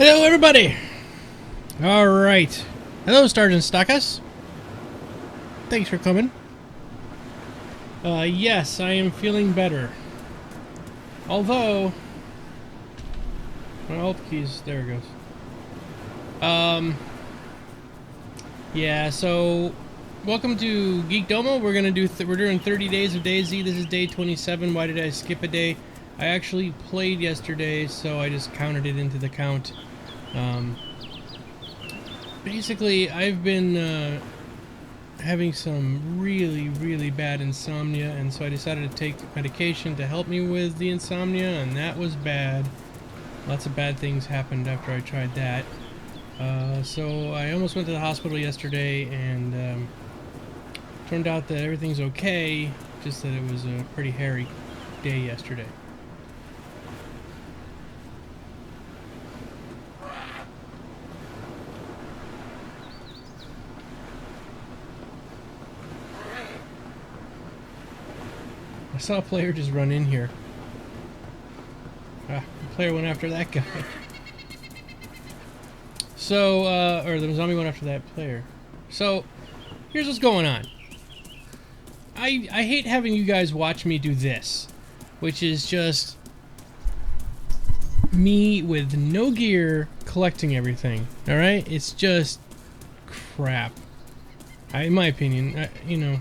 Hello, everybody. All right. Hello, Sergeant Stackus. Thanks for coming. Yes, I am feeling better. Although, my alt keys, there it goes. Yeah. So, welcome to Geekdomo. We're doing 30 days of DayZ. This is day 27. Why did I skip a day? I actually played yesterday, so I just counted it into the count. Basically, I've been having some really bad insomnia, and so I decided to take medication to help me with the insomnia, and that was bad. Lots of bad things happened after I tried that. So I almost went to the hospital yesterday, and turned out that everything's okay, just that it was a pretty hairy day yesterday. I saw a player just run in here. The player went after that guy. So, or the zombie went after that player. So, here's what's going on. I hate having you guys watch me do this, which is just me with no gear collecting everything. All right, it's just crap. In my opinion, you know,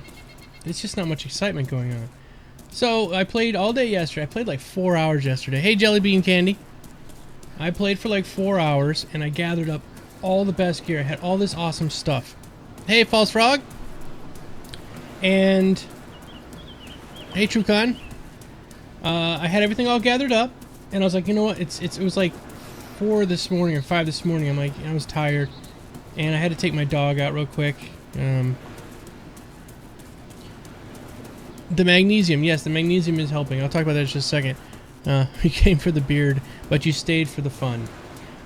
it's just not much excitement going on. So I played all day yesterday. I played like 4 hours yesterday. Hey, Jelly Bean Candy. I played for like 4 hours, and I gathered up all the best gear. I had all this awesome stuff. Hey, False Frog. And hey, TrueCon. I had everything all gathered up, and I was like, you know what? It was like 4 this morning or 5 this morning. I'm like, I was tired, and I had to take my dog out real quick. The magnesium, yes, the magnesium is helping. I'll talk about that in just a second. You came for the beard, but you stayed for the fun.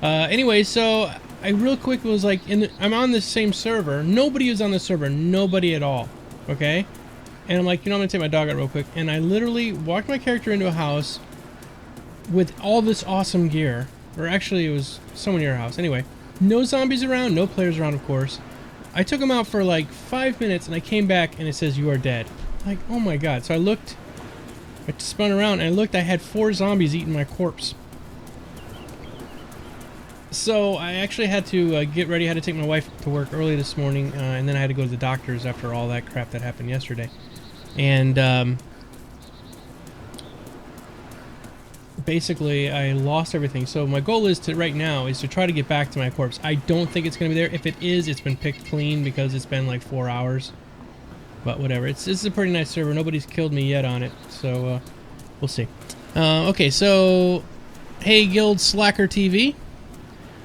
Anyway, so I real quick was like, I'm on the same server. Nobody is on the server, nobody at all. Okay, and I'm like, you know, I'm gonna take my dog out real quick, and I literally walked my character into a house with all this awesome gear. Or actually, it was someone near our house. Anyway, no zombies around, no players around, of course. I took him out for like 5 minutes, and I came back, and it says you are dead. Like, oh my god. So I looked, I spun around and I looked, I had 4 zombies eating my corpse. So I actually had to get ready. I had to take my wife to work early this morning, and then I had to go to the doctor's after all that crap that happened yesterday. And basically I lost everything. So my goal is to, right now, is to try to get back to my corpse. I don't think it's going to be there. If it is, it's been picked clean because it's been like 4 hours. But whatever, this is a pretty nice server. Nobody's killed me yet on it, so we'll see. Okay, so hey, Guild Slacker TV,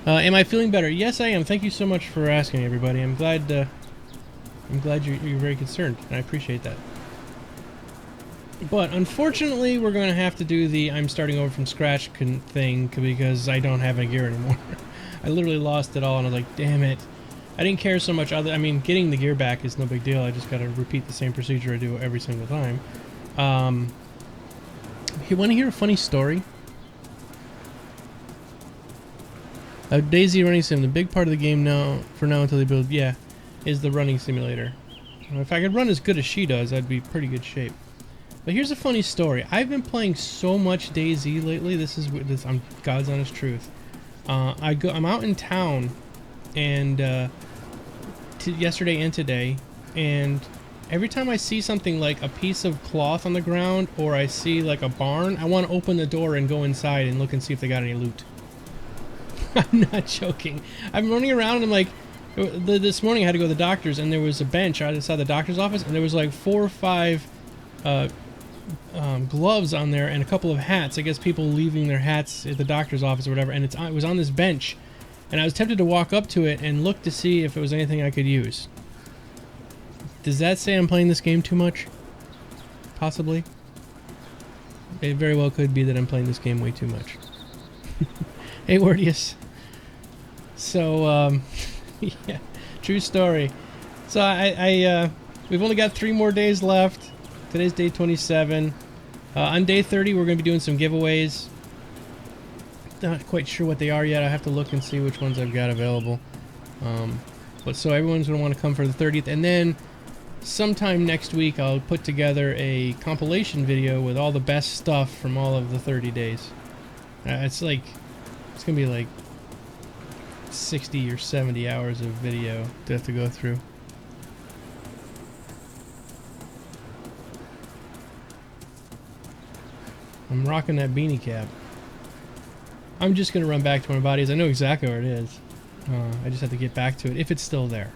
am I feeling better? Yes, I am. Thank you so much for asking, everybody. I'm glad you're very concerned, and I appreciate that. But unfortunately, we're going to have to do the I'm starting over from scratch thing because I don't have any gear anymore. I literally lost it all, and I was like, damn it. I didn't care so much. I mean, getting the gear back is no big deal. I just got to repeat the same procedure I do every single time. You want to hear a funny story? DayZ running sim. The big part of the game now, for now until they build, yeah, is the running simulator. If I could run as good as she does, I'd be in pretty good shape. But here's a funny story. I've been playing so much DayZ lately. This is I'm God's honest truth. I'm out in town, and yesterday and today, and every time I see something like a piece of cloth on the ground or I see like a barn, I want to open the door and go inside and look and see if they got any loot. I'm not joking. I'm running around and I'm like, this morning I had to go to the doctor's, and there was a bench outside the doctor's office, and there was like 4 or 5 gloves on there and a couple of hats. I guess people leaving their hats at the doctor's office or whatever, and it was on this bench. And I was tempted to walk up to it and look to see if it was anything I could use. Does that say I'm playing this game too much? Possibly. It very well could be that I'm playing this game way too much. Hey, Wordius. So, yeah, true story. So we've only got 3 more days left. Today's day 27. On day 30, we're going to be doing some giveaways. not quite sure what they are yet. I have to look and see which ones I've got available. But so everyone's going to want to come for the 30th. And then sometime next week I'll put together a compilation video with all the best stuff from all of the 30 days. It's going to be like 60 or 70 hours of video to have to go through. I'm rocking that beanie cap. I'm just going to run back to my bodies. I know exactly where it is. I just have to get back to it if it's still there.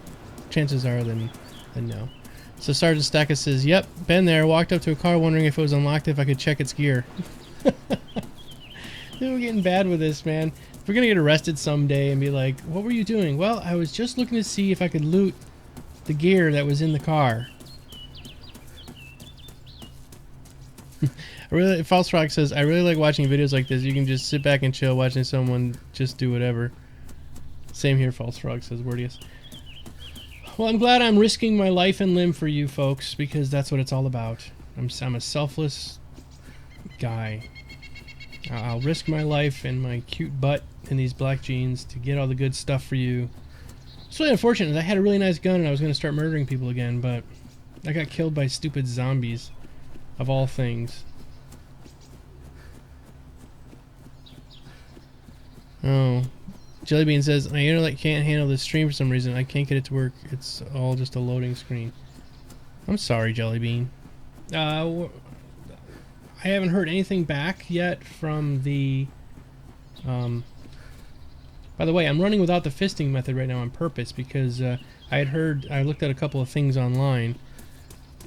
Chances are then no. So Sergeant Stackus says, yep, been there. Walked up to a car wondering if it was unlocked, if I could check its gear. We're getting bad with this, man. If we're going to get arrested someday and be like, what were you doing? Well, I was just looking to see if I could loot the gear that was in the car. False Rock says, I really like watching videos like this. You can just sit back and chill watching someone just do whatever. Same here, False Frog says, Wordius. Well, I'm glad I'm risking my life and limb for you folks, because that's what it's all about. I'm a selfless guy. I'll risk my life and my cute butt in these black jeans to get all the good stuff for you. It's really unfortunate. I had a really nice gun and I was going to start murdering people again, but I got killed by stupid zombies, of all things. Oh. Jellybean says, my internet can't handle this stream for some reason. I can't get it to work. It's all just a loading screen. I'm sorry, Jellybean. I haven't heard anything back yet from the... By the way, I'm running without the fisting method right now on purpose because I looked at a couple of things online,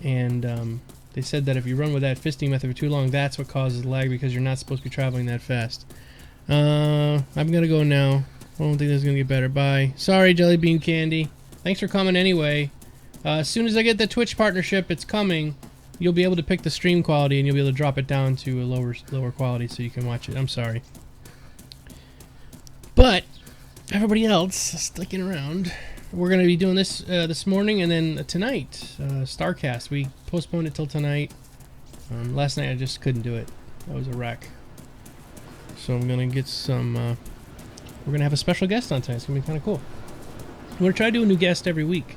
and they said that if you run with that fisting method for too long, that's what causes lag, because you're not supposed to be traveling that fast. I'm gonna go now. I don't think this is gonna get better. Bye. Sorry, Jellybean Candy. Thanks for coming anyway. As soon as I get the Twitch partnership, it's coming. You'll be able to pick the stream quality and you'll be able to drop it down to a lower quality so you can watch it. I'm sorry. But everybody else sticking around. We're gonna be doing this this morning and then tonight. Starcast. We postponed it till tonight. Last night I just couldn't do it. I was a wreck. So I'm gonna get some. We're gonna have a special guest on tonight. It's gonna be kind of cool. I'm gonna try to do a new guest every week.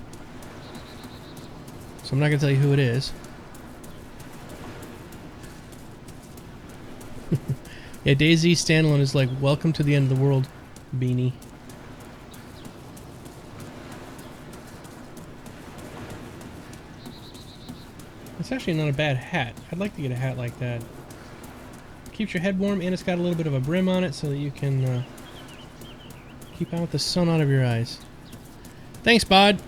So I'm not gonna tell you who it is. Yeah, DayZ standalone is like, welcome to the end of the world, beanie. It's actually not a bad hat. I'd like to get a hat like that. Keeps your head warm, and it's got a little bit of a brim on it so that you can keep out the sun out of your eyes. Thanks, Bod.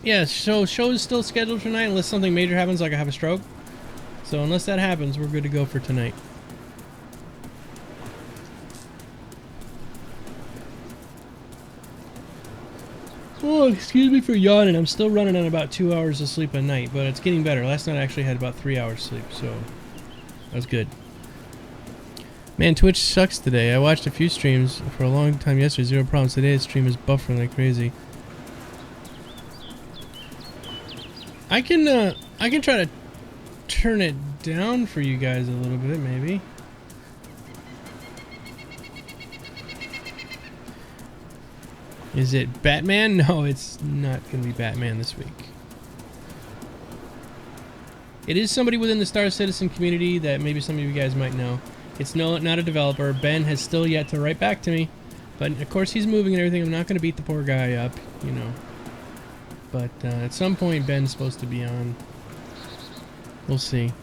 Yeah, so show is still scheduled tonight unless something major happens, like I have a stroke. So unless that happens, we're good to go for tonight. Oh, excuse me for yawning. I'm still running on about 2 hours of sleep a night, but it's getting better. Last night I actually had about 3 hours sleep, so that's good. Man, Twitch sucks today. I watched a few streams for a long time yesterday, zero problems. Today the stream is buffering like crazy. I can try to turn it down for you guys a little bit, maybe. Is it Batman? No, it's not going to be Batman this week. It is somebody within the Star Citizen community that maybe some of you guys might know. It's not a developer. Ben has still yet to write back to me. But, of course, he's moving and everything. I'm not going to beat the poor guy up, you know. But at some point, Ben's supposed to be on. We'll see.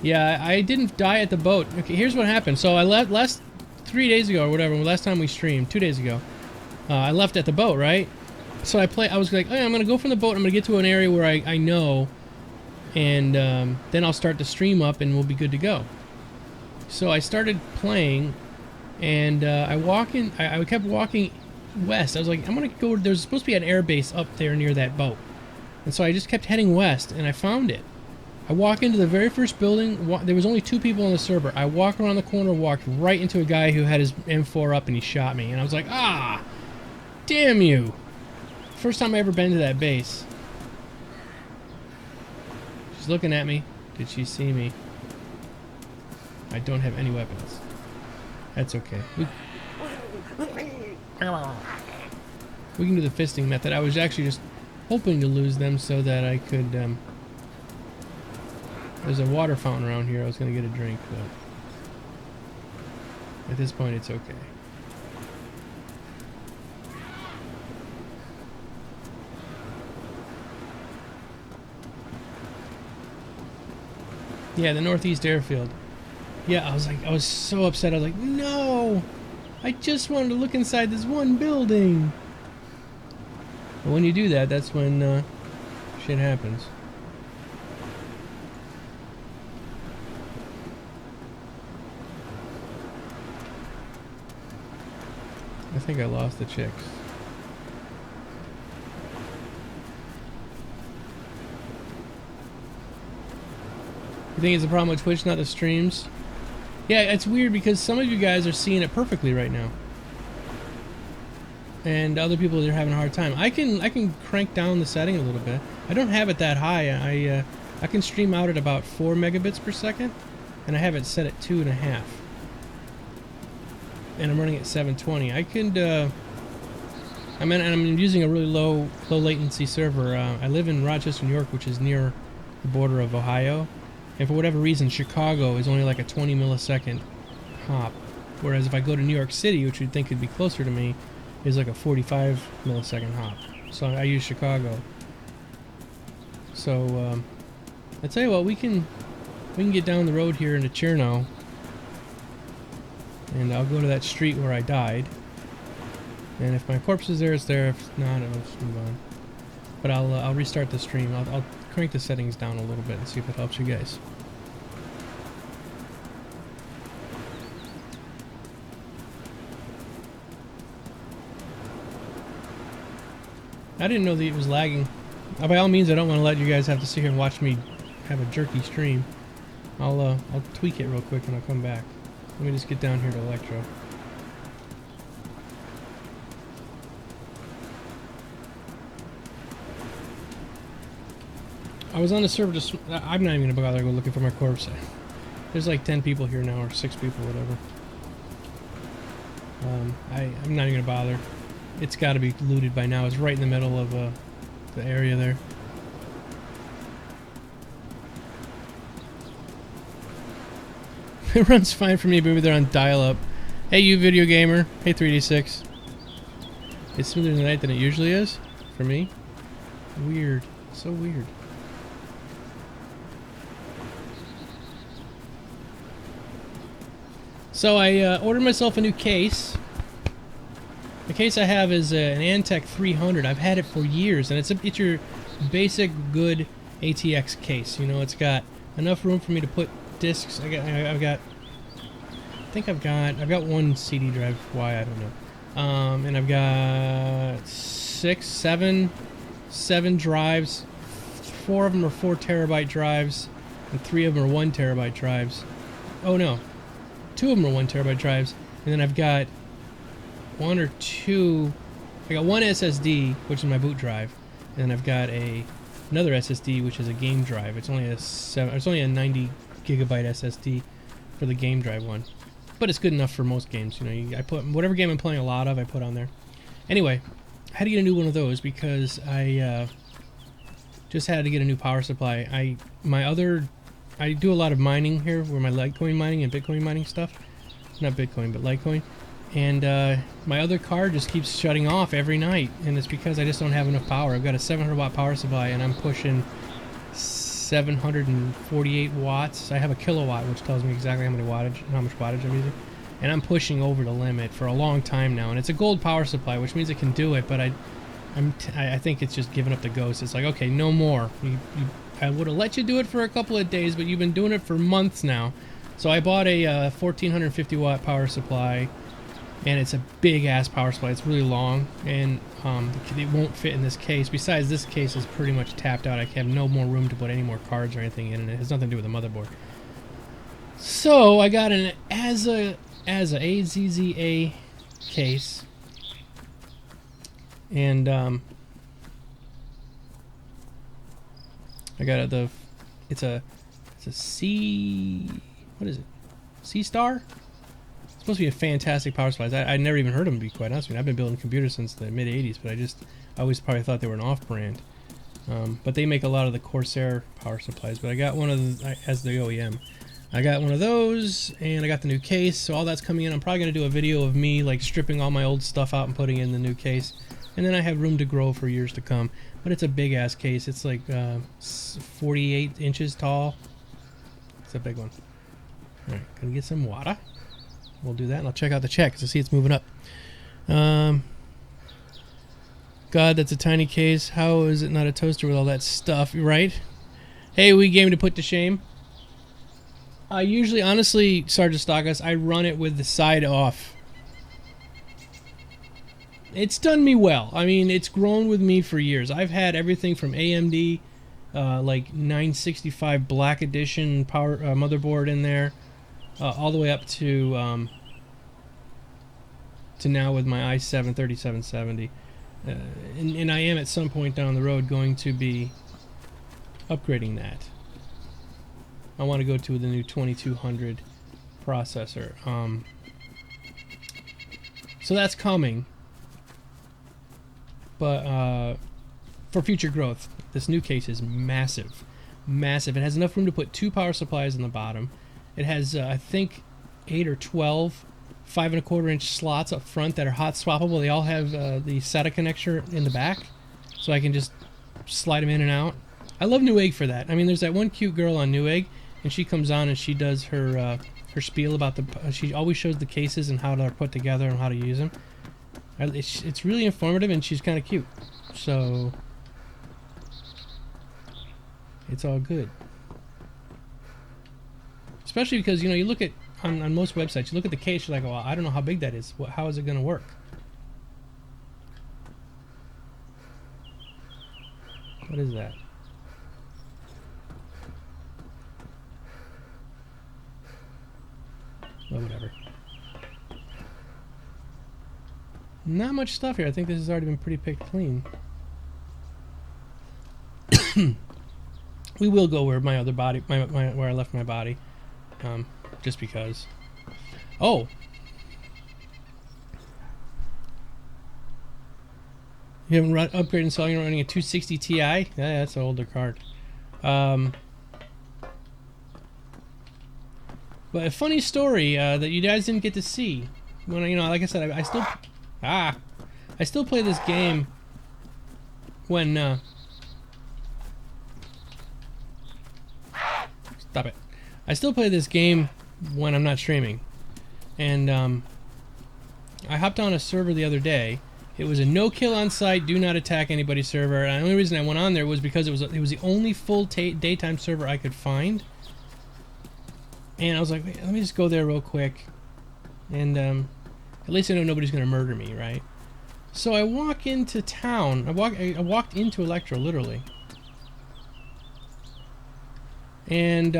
Yeah, I didn't die at the boat. Okay, here's what happened. So I left 3 days ago or whatever, last time we streamed, 2 days ago. I left at the boat, right? So I was like, oh, yeah, I'm going to go from the boat. I'm going to get to an area where I know. And then I'll start the stream up and we'll be good to go. So I started playing, and I kept walking west. I was like, I'm gonna go. There's supposed to be an airbase up there near that boat, and so I just kept heading west, and I found it. I walk into the very first building. There was only 2 people on the server. I walked around the corner, walked right into a guy who had his M4 up, and he shot me. And I was like, ah, damn you! First time I ever been to that base. She's looking at me. Did she see me? I don't have any weapons. That's okay. We can do the fisting method. I was actually just hoping to lose them so that I could, there's a water fountain around here. I was going to get a drink, but at this point it's okay. Yeah, the Northeast Airfield. Yeah, I was so upset. I was like, no! I just wanted to look inside this one building! But when you do that, that's when shit happens. I think I lost the chicks. You think it's a problem with Twitch, not the streams? Yeah, it's weird because some of you guys are seeing it perfectly right now. And other people are having a hard time. I can crank down the setting a little bit. I don't have it that high. I can stream out at about 4 megabits per second, and I have it set at 2.5. And I'm running at 720. I'm using a really low latency server. I live in Rochester, New York, which is near the border of Ohio. And for whatever reason, Chicago is only like a 20 millisecond hop. Whereas if I go to New York City, which you'd think would be closer to me, is like a 45 millisecond hop. So I use Chicago. So I tell you what, we can get down the road here into Cherno, and I'll go to that street where I died. And if my corpse is there, it's there. If not, I'll just move on. But I'll restart the stream. I'll crank the settings down a little bit and see if it helps you guys. I didn't know that it was lagging. By all means, I don't want to let you guys have to sit here and watch me have a jerky stream. I'll tweak it real quick and I'll come back. Let me just get down here to Electro. I was on the server just... I'm not even going to bother to go looking for my corpse. There's like 10 people here now, or 6 people, whatever. I'm not even going to bother. It's got to be looted by now. It's right in the middle of the area there. It runs fine for me, but maybe they're on dial-up. Hey, you video gamer. Hey, 3D6. It's smoother tonight than it usually is for me. Weird. So weird. So I ordered myself a new case. The case I have is an Antec 300. I've had it for years, and it's your basic good ATX case. You know, it's got enough room for me to put discs. I've got one CD drive. Why, I don't know. And I've got seven drives. 4 of them are 4 terabyte drives, and 3 of them are 1 terabyte drives. Oh no, 2 of them are 1 terabyte drives, and then I've got one or two. I got one SSD, which is my boot drive, and then I've got another SSD, which is a game drive. It's only a 90 gigabyte SSD for the game drive one, but it's good enough for most games. You know, I put whatever game I'm playing a lot of, I put on there. Anyway, I had to get a new one of those because I just had to get a new power supply. I do a lot of mining here, where my Litecoin mining and Bitcoin mining stuff. Not Bitcoin, but Litecoin. And my other card just keeps shutting off every night, and it's because I just don't have enough power. I've got a 700 watt power supply, and I'm pushing 748 watts. I have a kilowatt, which tells me exactly how much wattage I'm using. And I'm pushing over the limit for a long time now. And it's a gold power supply, which means it can do it, but I think it's just giving up the ghost. It's like, okay, no more. I would have let you do it for a couple of days, but you've been doing it for months now. So I bought a 1450 watt power supply, and it's a big ass power supply. It's really long, and it won't fit in this case. Besides, this case is pretty much tapped out. I have no more room to put any more cards or anything in, and it has nothing to do with the motherboard. So I got an AZZA case, and I got it's a C, what is it? Sea Star? It's supposed to be a fantastic power supplies. I never even heard of them, to be quite honest with you. I've been building computers since the mid-'80s, but I always probably thought they were an off-brand. But they make a lot of the Corsair power supplies. But I got one of the, as the OEM. I got one of those, and I got the new case, so all that's coming in. I'm probably going to do a video of me like stripping all my old stuff out and putting in the new case. And then I have room to grow for years to come. But it's a big-ass case. It's like 48 inches tall. It's a big one. Alright, gonna get some water. We'll do that, and I'll check out the chat, because I see it's moving up. God, that's a tiny case. How is it not a toaster with all that stuff, right? Hey, we game to put to shame. I usually, honestly, Sergeant Stockus, I run it with the side off. It's done me well. I mean, it's grown with me for years. I've had everything from AMD, like 965 Black Edition power motherboard in there, all the way up to now with my i7 3770. And I am at some point down the road going to be upgrading that. I want to go to the new 2200 processor. So that's coming. But for future growth, this new case is massive. Massive. It has enough room to put 2 power supplies in the bottom. It has, I think, 8 or 12 5¼ inch slots up front that are hot swappable. They all have the SATA connector in the back, so I can just slide them in and out. I love Newegg for that. I mean, there's that one cute girl on Newegg, and she comes on and she does her her spiel about the. She always shows the cases and how they're put together and how to use them. It's really informative, and she's kind of cute, so it's all good. Especially because, you know, you look at on most websites, you look at the case, you're like, well, I don't know how big that is. How is it going to work? What is that? Well, whatever. Not much stuff here. I think this has already been pretty picked clean. We will go where my other body, where I left my body, just because. Oh, you haven't upgraded and selling, running a 260 Ti? Yeah, that's an older card. But a funny story that you guys didn't get to see. When you know, like I said, I still play this game when stop it. I still play this game when I'm not streaming, and I hopped on a server the other day. It was a no kill on site, do not attack anybody server. And the only reason I went on there was because it was the only full daytime server I could find. And I was like, let me just go there real quick, and at least I know nobody's gonna murder me, right? So I walk into town. I walked into Electro, literally. And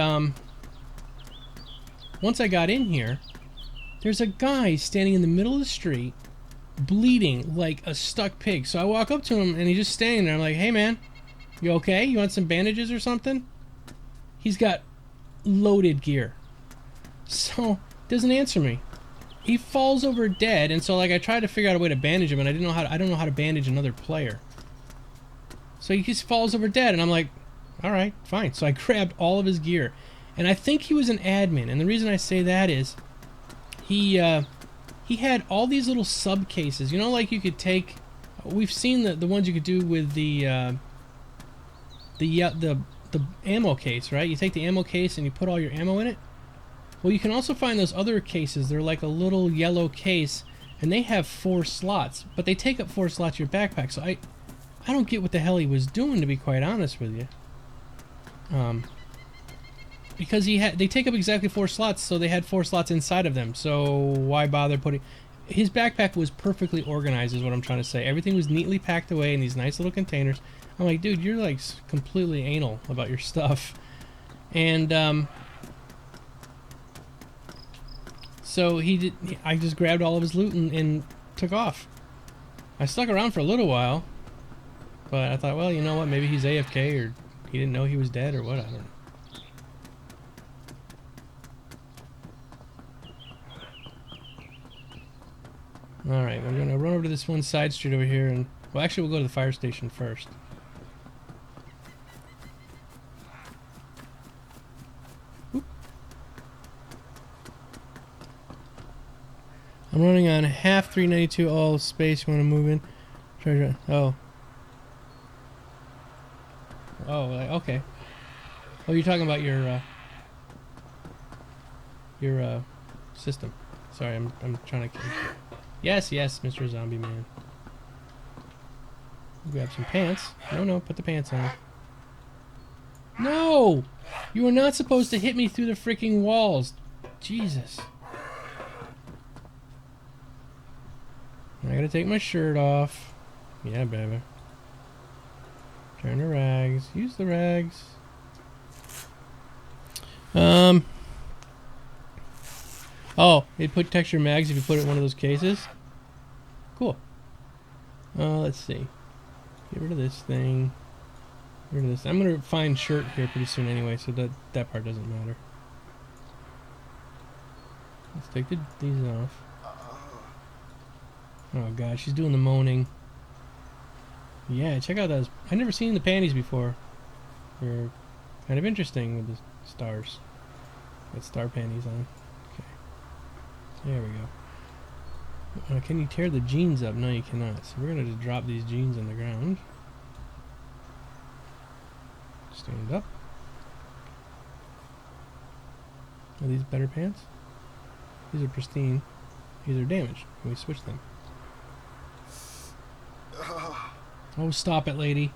once I got in here, there's a guy standing in the middle of the street, bleeding like a stuck pig. So I walk up to him, and he's just standing there. I'm like, hey man, you okay? You want some bandages or something? He's got loaded gear. So doesn't answer me. He falls over dead, and so like I tried to figure out a way to bandage him, and I don't know how to bandage another player. So he just falls over dead, and I'm like, all right, fine. So I grabbed all of his gear, and I think he was an admin. And the reason I say that is, he had all these little sub cases. You know, like you could take. We've seen the ones you could do with the ammo case, right? You take the ammo case and you put all your ammo in it. Well, you can also find those other cases. They're like a little yellow case, and they have 4 slots, but they take up 4 slots in your backpack. So I don't get what the hell he was doing, to be quite honest with you. Because they take up exactly 4 slots, so they had 4 slots inside of them. So why bother putting? His backpack was perfectly organized, is what I'm trying to say. Everything was neatly packed away in these nice little containers. I'm like, dude, you're like completely anal about your stuff, and so I just grabbed all of his loot and took off. I stuck around for a little while, but I thought, well, you know what? Maybe he's AFK, or he didn't know he was dead, or what? I don't know. Alright, we're gonna run over to this one side street over here and... Well, actually, we'll go to the fire station first. Oop. I'm running on half 392 all space. You want to move in? Try. Oh. Oh, okay. Oh, you're talking about your system. Sorry, I'm trying to... Yes, Mr. Zombie Man. Grab some pants. No, put the pants on. No! You were not supposed to hit me through the freaking walls. Jesus. I gotta take my shirt off. Yeah, baby. Turn the rags. Use the rags. Oh, it protects your mags if you put it in one of those cases. Cool. Let's see. Get rid of this thing. Get rid of this. I'm gonna find shirt here pretty soon anyway, so that part doesn't matter. Let's take these off. Oh god, she's doing the moaning. Yeah, check out those. I've never seen the panties before. They're kind of interesting with the stars. Got star panties on. Okay. There we go. Can you tear the jeans up? No, you cannot. So we're going to just drop these jeans on the ground. Stand up. Are these better pants? These are pristine. These are damaged. Can we switch them? Oh, stop it, lady.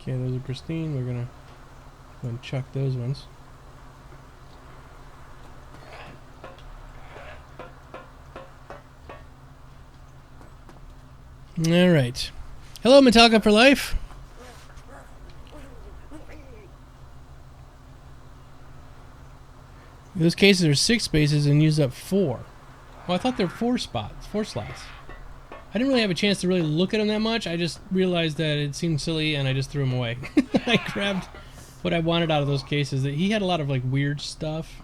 Okay, those are pristine. We're gonna go and chuck those ones. All right. Hello, Metallica for life. Those cases are 6 spaces and use up 4. Well, I thought they're 4 slots. I didn't really have a chance to really look at them that much. I just realized that it seemed silly and I just threw them away. I grabbed what I wanted out of those cases. He had a lot of like weird stuff.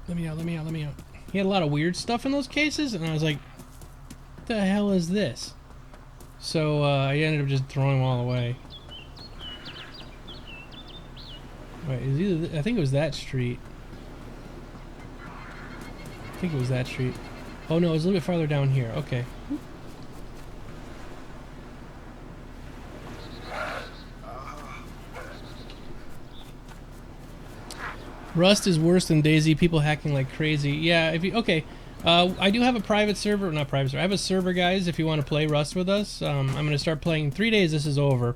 Let me out. He had a lot of weird stuff in those cases and I was like, what the hell is this? So I ended up just throwing them all away. Wait, I think it was that street. Oh no, it was a little bit farther down here. Okay. Rust is worse than DayZ. People hacking like crazy. Yeah. Okay. I do have a private server, not private server. I have a server, guys. If you want to play Rust with us, I'm gonna start playing. 3 days. This is over.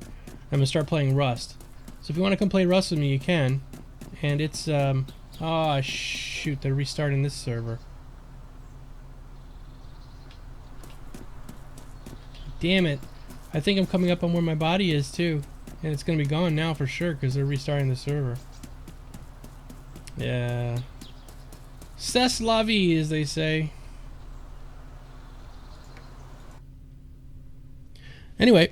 I'm gonna start playing Rust. So if you want to come play Rust with me, you can. And it's oh shoot, they're restarting this server. Damn it! I think I'm coming up on where my body is too, and it's gonna be gone now for sure because they're restarting the server. Yeah. C'est la vie, as they say. Anyway.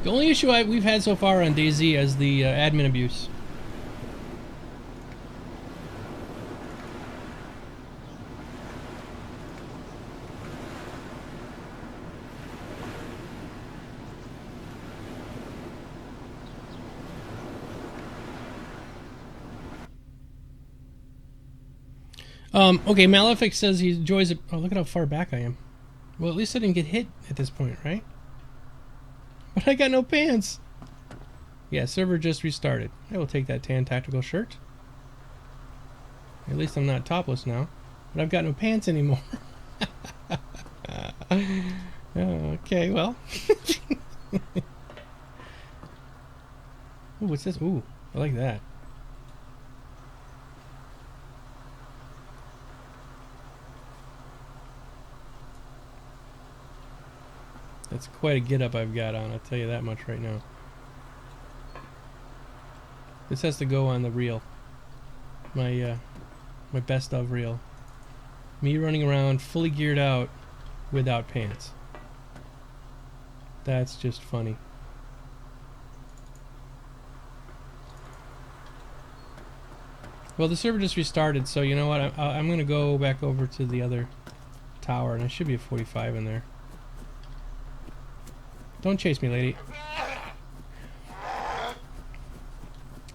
The only issue we've had so far on DayZ is the admin abuse. Okay, Malefic says he enjoys it. Oh, look at how far back I am. Well, at least I didn't get hit at this point, right? But I got no pants. Yeah, server just restarted. I will take that tan tactical shirt. At least I'm not topless now. But I've got no pants anymore. Okay, well. Ooh, what's this? Ooh, I like that. That's quite a get up I've got on, I'll tell you that much right now. This has to go on the reel. My My best of reel. Me running around fully geared out without pants. That's just funny. Well, the server just restarted, so you know what? I'm going to go back over to the other tower, and there should be a 45 in there. Don't chase me, lady.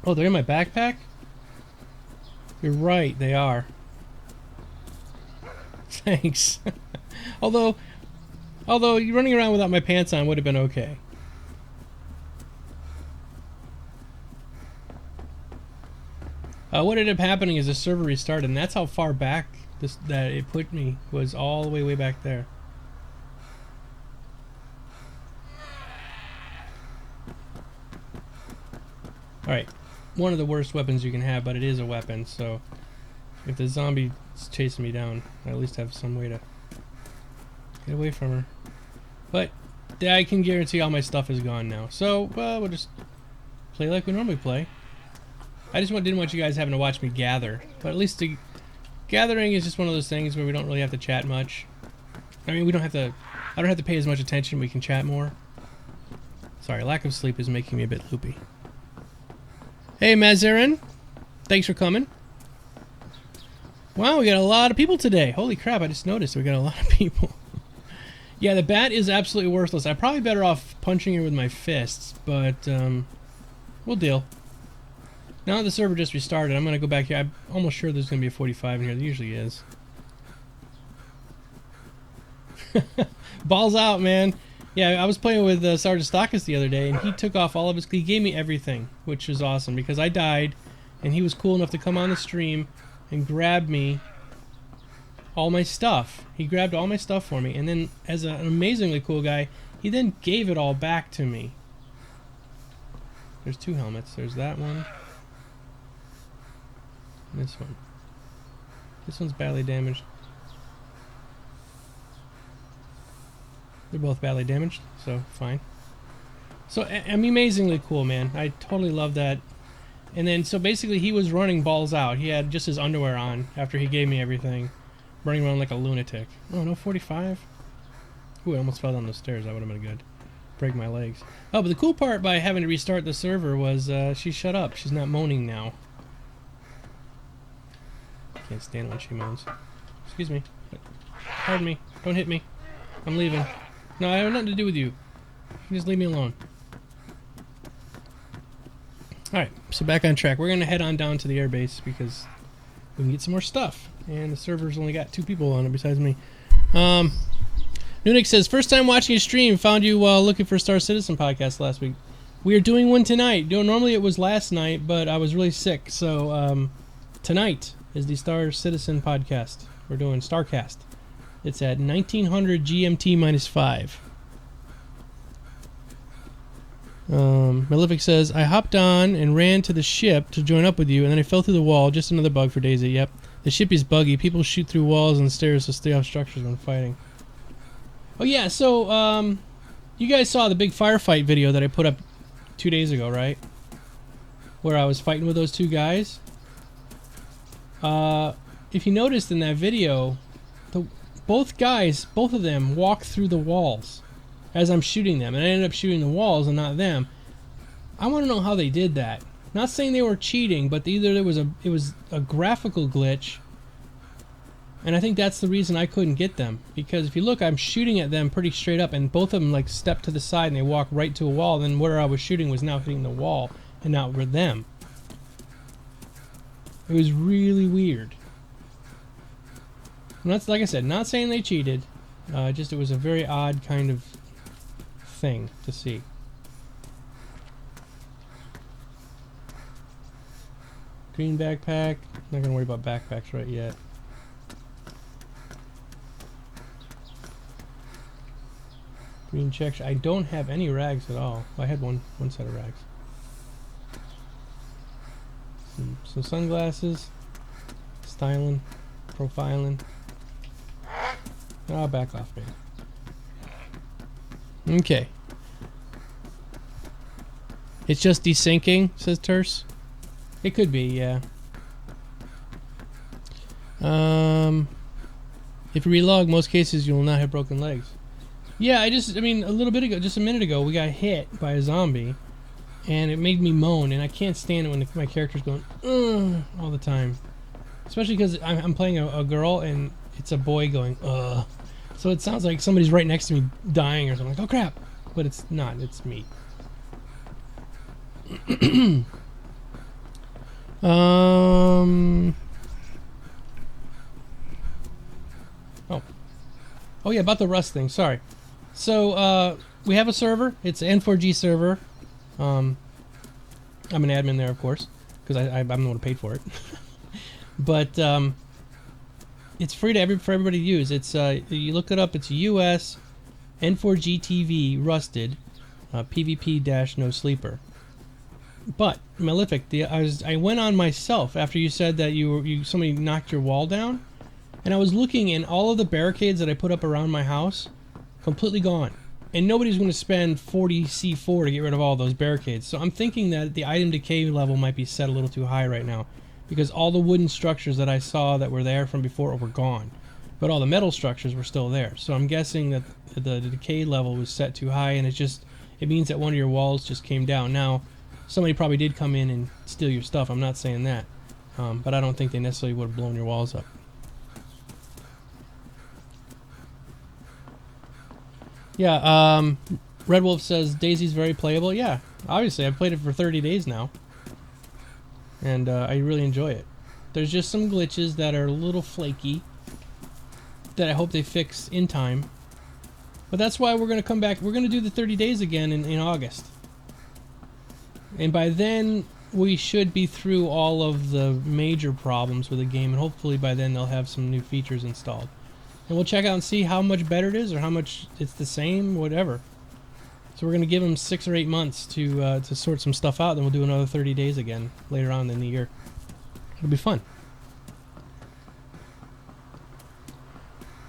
Oh, they're in my backpack? You're right, they are. Thanks. although running around without my pants on would have been okay. What ended up happening is the server restarted, and that's how far back that it put me, was all the way back there. Alright, one of the worst weapons you can have, but it is a weapon, so if the zombie is chasing me down, I at least have some way to get away from her. But I can guarantee all my stuff is gone now, so we'll just play like we normally play. I just didn't want you guys having to watch me gather, but at least the gathering is just one of those things where we don't really have to chat much. I mean, I don't have to pay as much attention, we can chat more. Sorry, lack of sleep is making me a bit loopy. Hey Mazarin, thanks for coming. Wow, we got a lot of people today. Holy crap, I just noticed we got a lot of people. Yeah, the bat is absolutely worthless. I'm probably better off punching her with my fists, but we'll deal. Now that the server just restarted, I'm going to go back here. I'm almost sure there's going to be a 45 in here. There usually is. Balls out, man. Yeah, I was playing with Sergeant Stockus the other day, and he took off all of his... He gave me everything, which was awesome, because I died, and he was cool enough to come on the stream and grab me all my stuff. He grabbed all my stuff for me, and then, as an amazingly cool guy, he then gave it all back to me. There's two helmets. There's that one. And this one. This one's badly damaged. They're both badly damaged, so fine. So I'm amazingly cool, man. I totally love that. And then, so basically he was running balls out. He had just his underwear on after he gave me everything. Running around like a lunatic. Oh, no 45? Ooh, I almost fell down the stairs. That would have been good. Break my legs. Oh, but the cool part by having to restart the server was she shut up. She's not moaning now. Can't stand when she moans. Excuse me. Pardon me. Don't hit me. I'm leaving. No, I have nothing to do with you. Just leave me alone. Alright, so back on track. We're going to head on down to the airbase because we can get some more stuff. And the server's only got 2 people on it besides me. Nunix says, first time watching a stream. Found you while looking for Star Citizen podcast last week. We are doing one tonight. Normally it was last night, but I was really sick. So tonight is the Star Citizen podcast. We're doing Starcast. It's at 1900 GMT minus 5. Malefic says, I hopped on and ran to the ship to join up with you, and then I fell through the wall. Just another bug for DayZ. Yep. The ship is buggy. People shoot through walls and stairs to stay off structures when fighting. Oh yeah, so you guys saw the big firefight video that I put up 2 days ago, right? Where I was fighting with those 2 guys. If you noticed in that video, both of them walked through the walls as I'm shooting them, and I ended up shooting the walls and not them. I want to know how they did that. Not saying they were cheating, but either it was a graphical glitch, and I think that's the reason I couldn't get them. Because if you look, I'm shooting at them pretty straight up, and both of them like step to the side and they walk right to a wall. Then where I was shooting was now hitting the wall and not with them. It was really weird. And that's, like I said, not saying they cheated. Just it was a very odd kind of thing to see. Green backpack. Not gonna worry about backpacks right yet. Green check. I don't have any rags at all. I had one set of rags. Some sunglasses. Styling. Profiling. Oh, back off, man. Okay. It's just desyncing, says Terse. It could be, yeah. If you relog, most cases you will not have broken legs. Yeah, I mean, a little bit ago, just a minute ago, we got hit by a zombie, and it made me moan, and I can't stand it when my character's going, ugh, all the time. Especially because I'm playing a girl, and it's a boy going, ugh. So it sounds like somebody's right next to me dying or something. Like, oh crap! But it's not, it's me. Oh yeah, about the Rust thing, sorry. So, we have a server. It's an N4G server. I'm an admin there, of course, because I'm the one who paid for it. But, it's free to for everybody to use. It's, you look it up, it's US N4G TV Rusted, PvP-No Sleeper. But, Malefic, I went on myself after you said that somebody knocked your wall down. And I was looking, and all of the barricades that I put up around my house, completely gone. And nobody's going to spend 40 C4 to get rid of all those barricades. So I'm thinking that the item decay level might be set a little too high right now. Because all the wooden structures that I saw that were there from before were gone. But all the metal structures were still there. So I'm guessing that the decay level was set too high, and it means that one of your walls just came down. Now, somebody probably did come in and steal your stuff. I'm not saying that. But I don't think they necessarily would have blown your walls up. Yeah, Red Wolf says DayZ's very playable. Yeah, obviously I've played it for 30 days now, and I really enjoy it. There's just some glitches that are a little flaky that I hope they fix in time. But that's why we're going to come back. We're going to do the 30 days again in August. And by then, we should be through all of the major problems with the game, and hopefully by then they'll have some new features installed. And we'll check out and see how much better it is, or how much it's the same, whatever. So we're going to give them 6 or 8 months to sort some stuff out, then we'll do another 30 days again later on in the year. It'll be fun.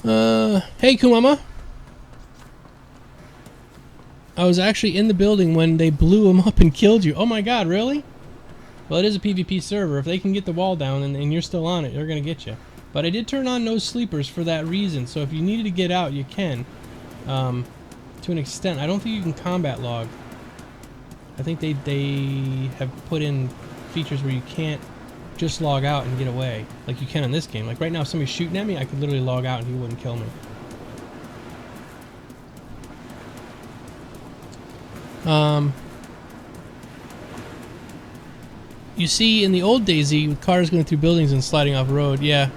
Hey Kumama. I was actually in the building when they blew him up and killed you. Oh my god, really? Well, it is a PvP server. If they can get the wall down and you're still on it, they're going to get you. But I did turn on no sleepers for that reason, so if you needed to get out, you can. To an extent. I don't think you can combat log. I think they have put in features where you can't just log out and get away, like you can in this game. Like right now, if somebody's shooting at me, I could literally log out and he wouldn't kill me. You see, in the old DayZ, with cars going through buildings and sliding off road, yeah.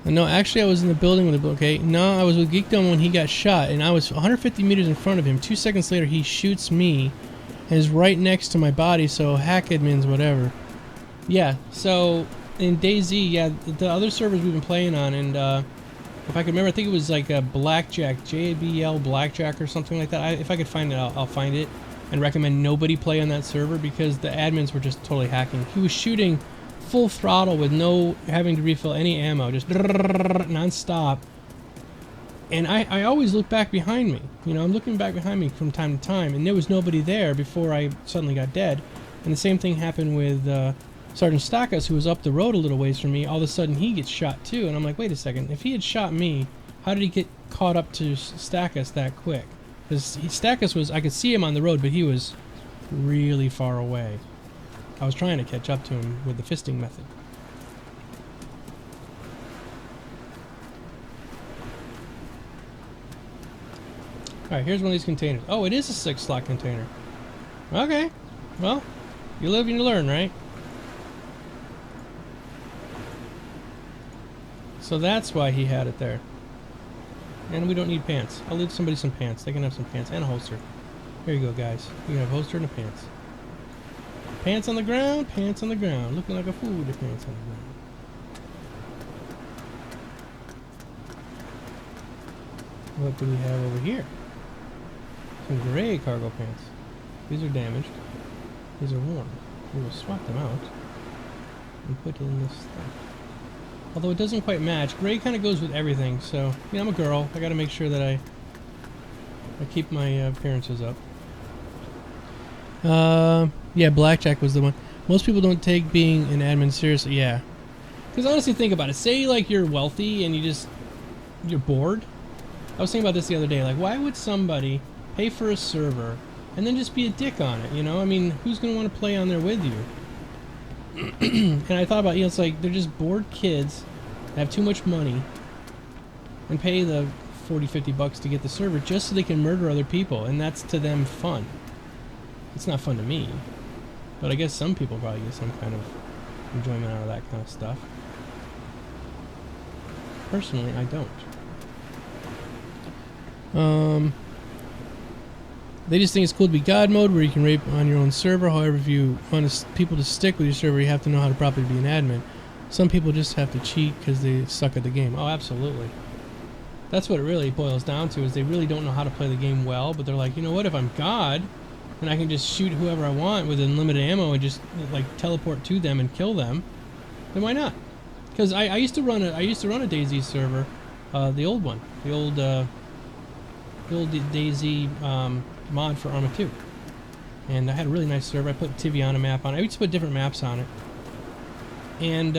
No, actually I was in the building with okay. No, I was with Geekdomo when he got shot, and I was 150 meters in front of him. 2 seconds later, he shoots me, and is right next to my body, so hack admins, whatever. Yeah, so in DayZ, yeah, the other servers we've been playing on, and if I can remember, I think it was like a Blackjack, JBL Blackjack or something like that. If I could find it, I'll find it, and recommend nobody play on that server because the admins were just totally hacking. He was shooting full throttle with no having to refill any ammo, just non-stop. And I always look back behind me. You know, I'm looking back behind me from time to time, and there was nobody there before I suddenly got dead. And the same thing happened with Sergeant Stakas, who was up the road a little ways from me. All of a sudden, he gets shot too, and I'm like, wait a second. If he had shot me, how did he get caught up to Stakas that quick? Because Stakas was, I could see him on the road, but he was really far away. I was trying to catch up to him with the fisting method. Alright, here's one of these containers. Oh, it is a 6-slot container. Okay. Well, you live and you learn, right? So that's why he had it there. And we don't need pants. I'll leave somebody some pants. They can have some pants and a holster. Here you go, guys. You can have a holster and a pants. Pants on the ground, pants on the ground. Looking like a fool with the pants on the ground. What do we have over here? Some gray cargo pants. These are damaged. These are worn. We will swap them out and put in this stuff. Although it doesn't quite match. Gray kind of goes with everything, so... Yeah, I'm a girl. I gotta make sure that I keep my appearances up. Yeah, Blackjack was the one. Most people don't take being an admin seriously. Yeah. Because honestly, think about it. Say like you're wealthy and you're bored. I was thinking about this the other day. Like, why would somebody pay for a server and then just be a dick on it? You know, I mean, who's gonna want to play on there with you? And I thought about, it's like they're just bored kids that have too much money and pay the 40-50 bucks to get the server just so they can murder other people, and that's to them fun. It's not fun to me, but I guess some people probably get some kind of enjoyment out of that kind of stuff. Personally, I don't. They just think it's cool to be God mode, where you can rape on your own server. However, if you want people to stick with your server, you have to know how to properly be an admin. Some people just have to cheat because they suck at the game. Oh, absolutely. That's what it really boils down to, is they really don't know how to play the game well, but they're like, you know what, if I'm God, and I can just shoot whoever I want with unlimited ammo and just like teleport to them and kill them, then why not? Because I used to run a DayZ server, the old one, the old DayZ mod for Arma 2, and I had a really nice server. I put Tiviana map on it. I used to put different maps on it, and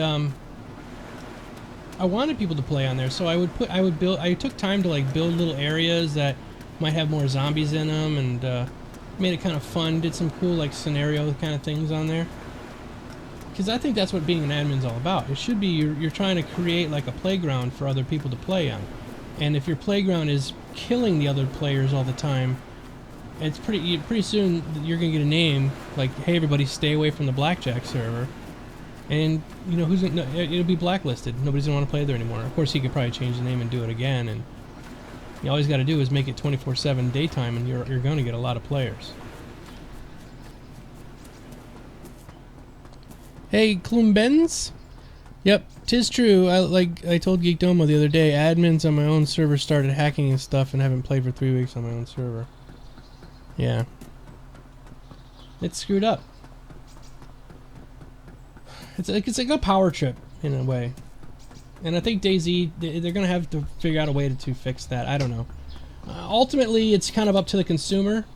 I wanted people to play on there, so I took time to like build little areas that might have more zombies in them, and made it kind of fun. Did some cool like scenario kind of things on there, because I think that's what being an admin is all about. It should be you're trying to create like a playground for other people to play on, and if your playground is killing the other players all the time, it's pretty soon you're gonna get a name like, hey everybody, stay away from the blackjack server, and you know it'll be blacklisted. Nobody's gonna want to play there anymore. Of course, he could probably change the name and do it again, and all he's got to do is make it 24/7 daytime, and you're gonna get a lot of players. Hey, Klumbens. Yep, 'tis true. I told Geekdomo the other day, admins on my own server started hacking and stuff, and haven't played for 3 weeks on my own server. Yeah. It's screwed up. It's like a power trip in a way. And I think DayZ, they're going to have to figure out a way to fix that. I don't know. Ultimately, it's kind of up to the consumer.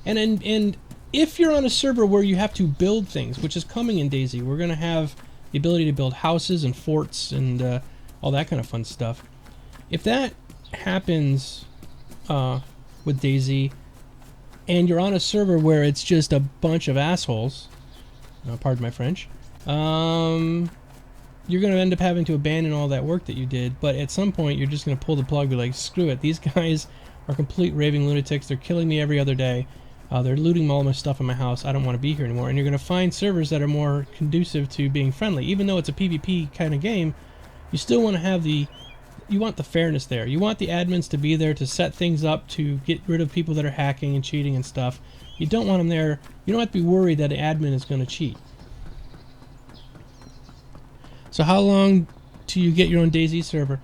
And if you're on a server where you have to build things, which is coming in DayZ, we're going to have the ability to build houses and forts and all that kind of fun stuff. If that happens with DayZ, and you're on a server where it's just a bunch of assholes, pardon my French, you're going to end up having to abandon all that work that you did, but at some point you're just going to pull the plug, be like, screw it, these guys are complete raving lunatics, they're killing me every other day, they're looting all my stuff in my house, I don't want to be here anymore. And you're going to find servers that are more conducive to being friendly. Even though it's a PvP kind of game, you still want to have you want the fairness there. You want the admins to be there to set things up, to get rid of people that are hacking and cheating and stuff. You don't want them there. You don't have to be worried that an admin is going to cheat. So how long till you get your own DayZ server?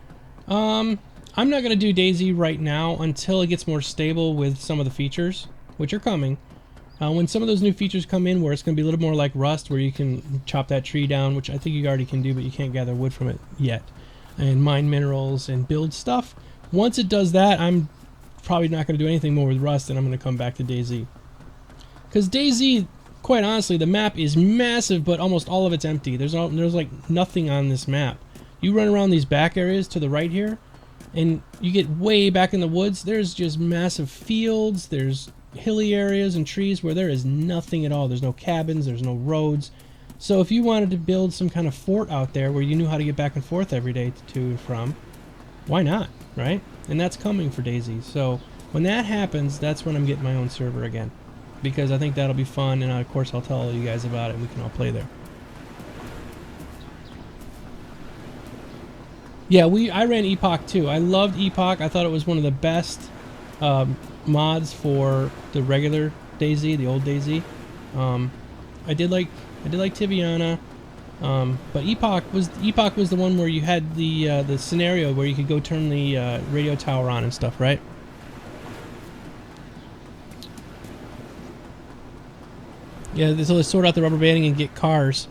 I'm not going to do DayZ right now until it gets more stable with some of the features, which are coming. When some of those new features come in, where it's going to be a little more like Rust, where you can chop that tree down, which I think you already can do, but you can't gather wood from it yet, and mine minerals and build stuff. Once it does that, I'm probably not going to do anything more with Rust, and I'm going to come back to DayZ. Because DayZ, quite honestly, the map is massive, but almost all of it's empty. There's like nothing on this map. You run around these back areas to the right here, and you get way back in the woods. There's just massive fields. There's hilly areas and trees where there is nothing at all. There's no cabins. There's no roads. So if you wanted to build some kind of fort out there where you knew how to get back and forth every day to and from, why not, right? And that's coming for DayZ. So when that happens, that's when I'm getting my own server again, because I think that'll be fun, and of course I'll tell all you guys about it, and we can all play there. Yeah, I ran Epoch too. I loved Epoch. I thought it was one of the best mods for the regular DayZ, the old DayZ. I did like Tiviana, but Epoch was the one where you had the scenario where you could go turn the radio tower on and stuff, right? Yeah, so they sort out the rubber banding and get cars.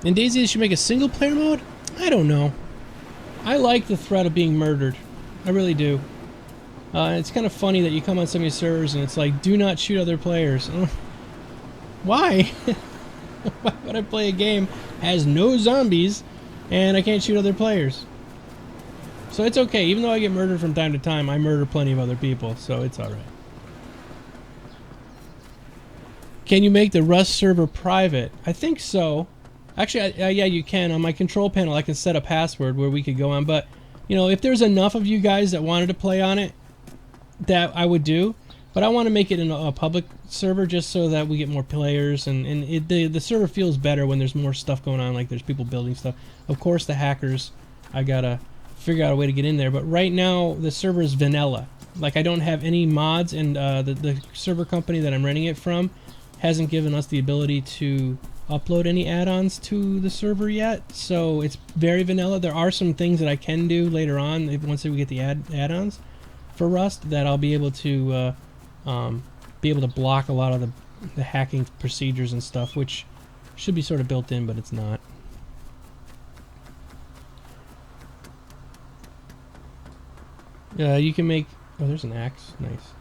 In DayZ, they should make a single player mode? I don't know. I like the threat of being murdered. I really do. It's kind of funny that you come on some of these servers and it's like, do not shoot other players. Why? Why would I play a game that has no zombies and I can't shoot other players. So it's okay. Even though I get murdered from time to time, I murder plenty of other people, so it's alright. Can you make the Rust server private? I think so. Actually, yeah, you can. On my control panel, I can set a password where we could go on. But, you know, if there's enough of you guys that wanted to play on it, that I would do. But I want to make it in a public server just so that we get more players. And the server feels better when there's more stuff going on, like there's people building stuff. Of course, the hackers, I gotta figure out a way to get in there. But right now, the server is vanilla. Like, I don't have any mods, and the server company that I'm renting it from hasn't given us the ability to upload any add-ons to the server yet, so it's very vanilla. There are some things that I can do later on once we get the add-ons for Rust that I'll be able to block a lot of the hacking procedures and stuff, which should be sort of built in, but it's not. You can make... Oh, there's an axe. Nice.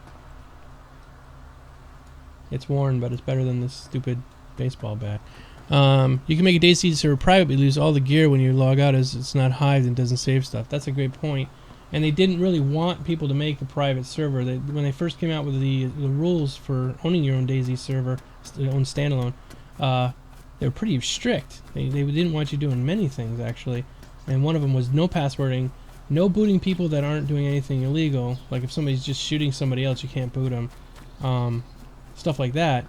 It's worn, but it's better than this stupid baseball bat. You can make a DayZ server private, but you lose all the gear when you log out as it's not hived and doesn't save stuff. That's a great point. And they didn't really want people to make a private server. When they first came out with the rules for owning your own DayZ server, own standalone, they were pretty strict. They didn't want you doing many things, actually. And one of them was no passwording, no booting people that aren't doing anything illegal. Like if somebody's just shooting somebody else, you can't boot them. Stuff like that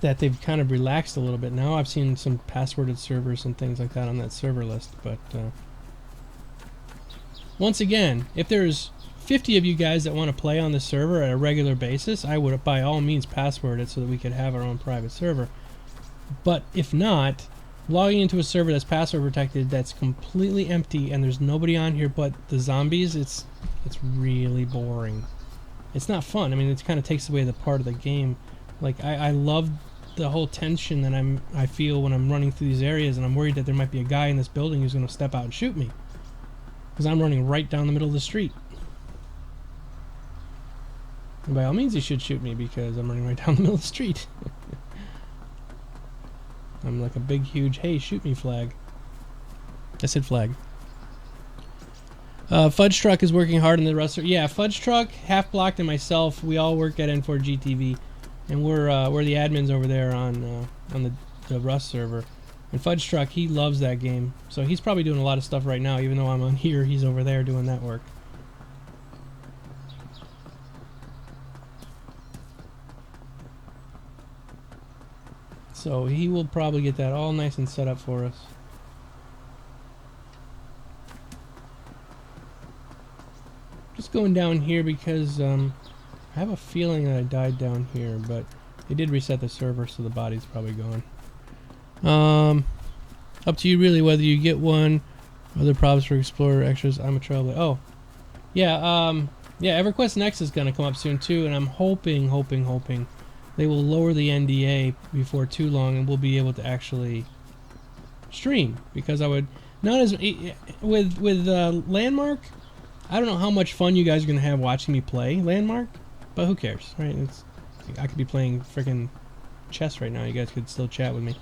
they've kind of relaxed a little bit now. I've seen some passworded servers and things like that on that server list, but once again, if there's 50 of you guys that want to play on the server at a regular basis, I would by all means password it so that we could have our own private server. But if not, logging into a server that's password protected, that's completely empty, and there's nobody on here but the zombies, it's really boring. It's not fun. I mean, it kind of takes away the part of the game. Like, I love the whole tension that I feel when I'm running through these areas, and I'm worried that there might be a guy in this building who's going to step out and shoot me, because I'm running right down the middle of the street. And by all means, he should shoot me because I'm running right down the middle of the street. I'm like a big, huge, hey, shoot me flag. I said flag. Fudge Truck is working hard on the Rust. Yeah, Fudge Truck, Half Blocked, and myself, we all work at N4GTV, and we're the admins over there on the Rust server. And Fudge Truck, he loves that game, so he's probably doing a lot of stuff right now. Even though I'm on here, he's over there doing that work. So he will probably get that all nice and set up for us. Just going down here because I have a feeling that I died down here, but they did reset the server, so the body's probably gone. Up to you really whether you get one. Other problems for Explorer extras. I'm a trailblazer. Oh, yeah. Yeah. EverQuest Next is gonna come up soon too, and I'm hoping they will lower the NDA before too long, and we'll be able to actually stream. Because I would not as with Landmark. I don't know how much fun you guys are gonna have watching me play Landmark, but who cares, right? I could be playing freaking chess right now. You guys could still chat with me.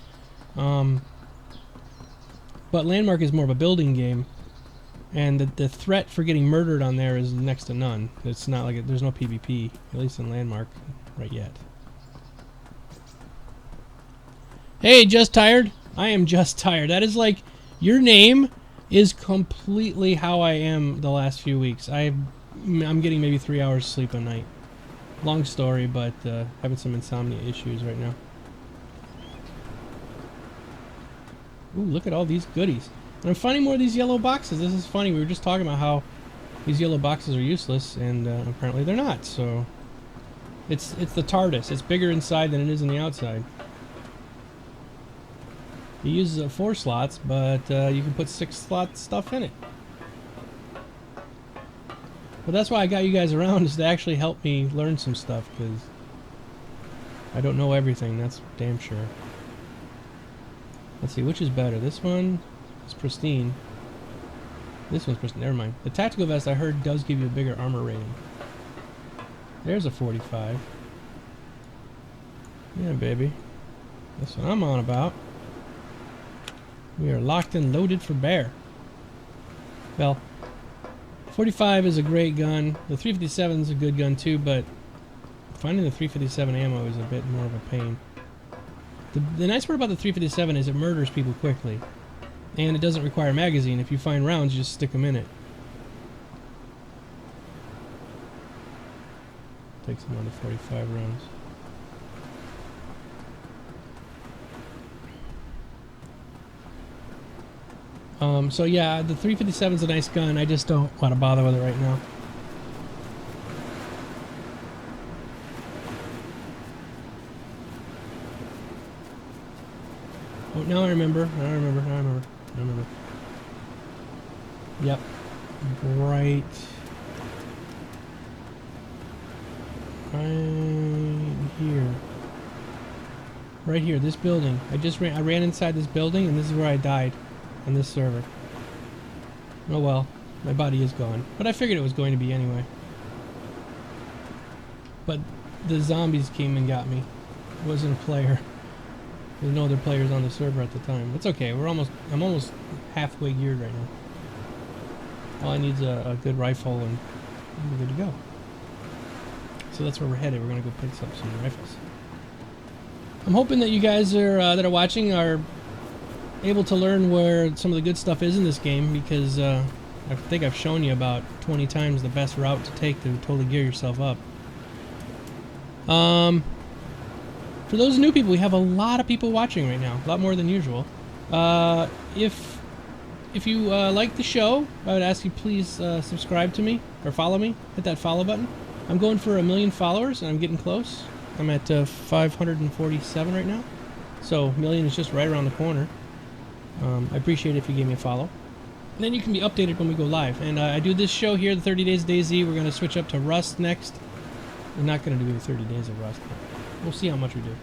But Landmark is more of a building game, and the threat for getting murdered on there is next to none. It's not like there's no PvP, at least in Landmark, right yet. Hey, Just Tired? I am Just Tired. That is like, your name is completely how I am the last few weeks. I'm getting maybe 3 hours sleep a night. Long story, but having some insomnia issues right now. Ooh, look at all these goodies. And I'm finding more of these yellow boxes. This is funny. We were just talking about how these yellow boxes are useless, and apparently they're not. So it's the TARDIS. It's bigger inside than it is on the outside. It uses 4 slots, but you can put 6 slot stuff in it. But that's why I got you guys around, is to actually help me learn some stuff, because I don't know everything, that's damn sure. Let's see, which is better? This one is pristine. This one's pristine, never mind. The tactical vest, I heard, does give you a bigger armor rating. There's a 45. Yeah, baby. That's what I'm on about. We are locked and loaded for bear. Well, 45 is a great gun. The 357 is a good gun too, but finding the 357 ammo is a bit more of a pain. The nice part about the 357 is it murders people quickly. And it doesn't require a magazine. If you find rounds, you just stick them in it. Takes another 45 rounds. So yeah, the 357 is a nice gun. I just don't want to bother with it right now. Oh, now I remember. Now I remember. Now I remember. I remember. Yep. Right. Right here. Right here. This building. I ran inside this building, and this is where I died on this server. Oh well. My body is gone. But I figured it was going to be anyway. But the zombies came and got me. It wasn't a player. There's no other players on the server at the time. It's okay. I'm almost halfway geared right now. All I need is a good rifle and I'm good to go. So that's where we're headed. We're gonna go pick up some rifles. I'm hoping that you guys are that are watching are able to learn where some of the good stuff is in this game, because I think I've shown you about 20 times the best route to take to totally gear yourself up. For those new people, we have a lot of people watching right now, a lot more than usual. If you like the show, I would ask you please subscribe to me or follow me. Hit that follow button. I'm going for 1 million followers, and I'm getting close. I'm at 547 right now, so 1 million is just right around the corner. I appreciate it if you gave me a follow. And then you can be updated when we go live. And I do this show here, the 30 Days of DayZ. We're going to switch up to Rust next. We're not going to do the 30 Days of Rust, but we'll see how much we do.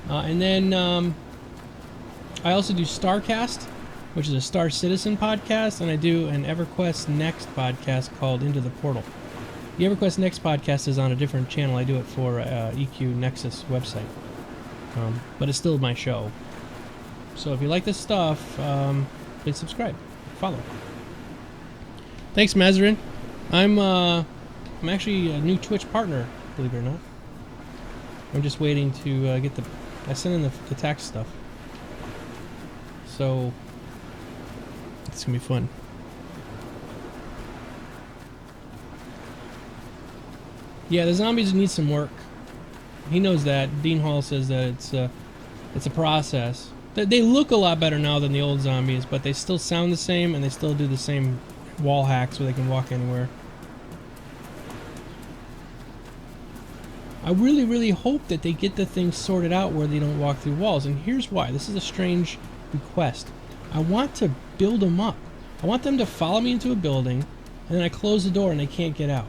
And then I also do StarCast, which is a Star Citizen podcast, and I do an EverQuest Next podcast called Into the Portal. The EverQuest Next podcast is on a different channel. I do it for EQ Nexus website, but it's still my show. So if you like this stuff, please subscribe, follow. Thanks, Mazarin. I'm actually a new Twitch partner, believe it or not. I'm just waiting to get I sent in the tax stuff. So it's gonna be fun. Yeah, the zombies need some work. He knows that. Dean Hall says that it's a process. They look a lot better now than the old zombies, but they still sound the same, and they still do the same wall hacks where they can walk anywhere. I really, really hope that they get the thing sorted out where they don't walk through walls, and here's why. This is a strange request. I want to build them up. I want them to follow me into a building, and then I close the door and they can't get out.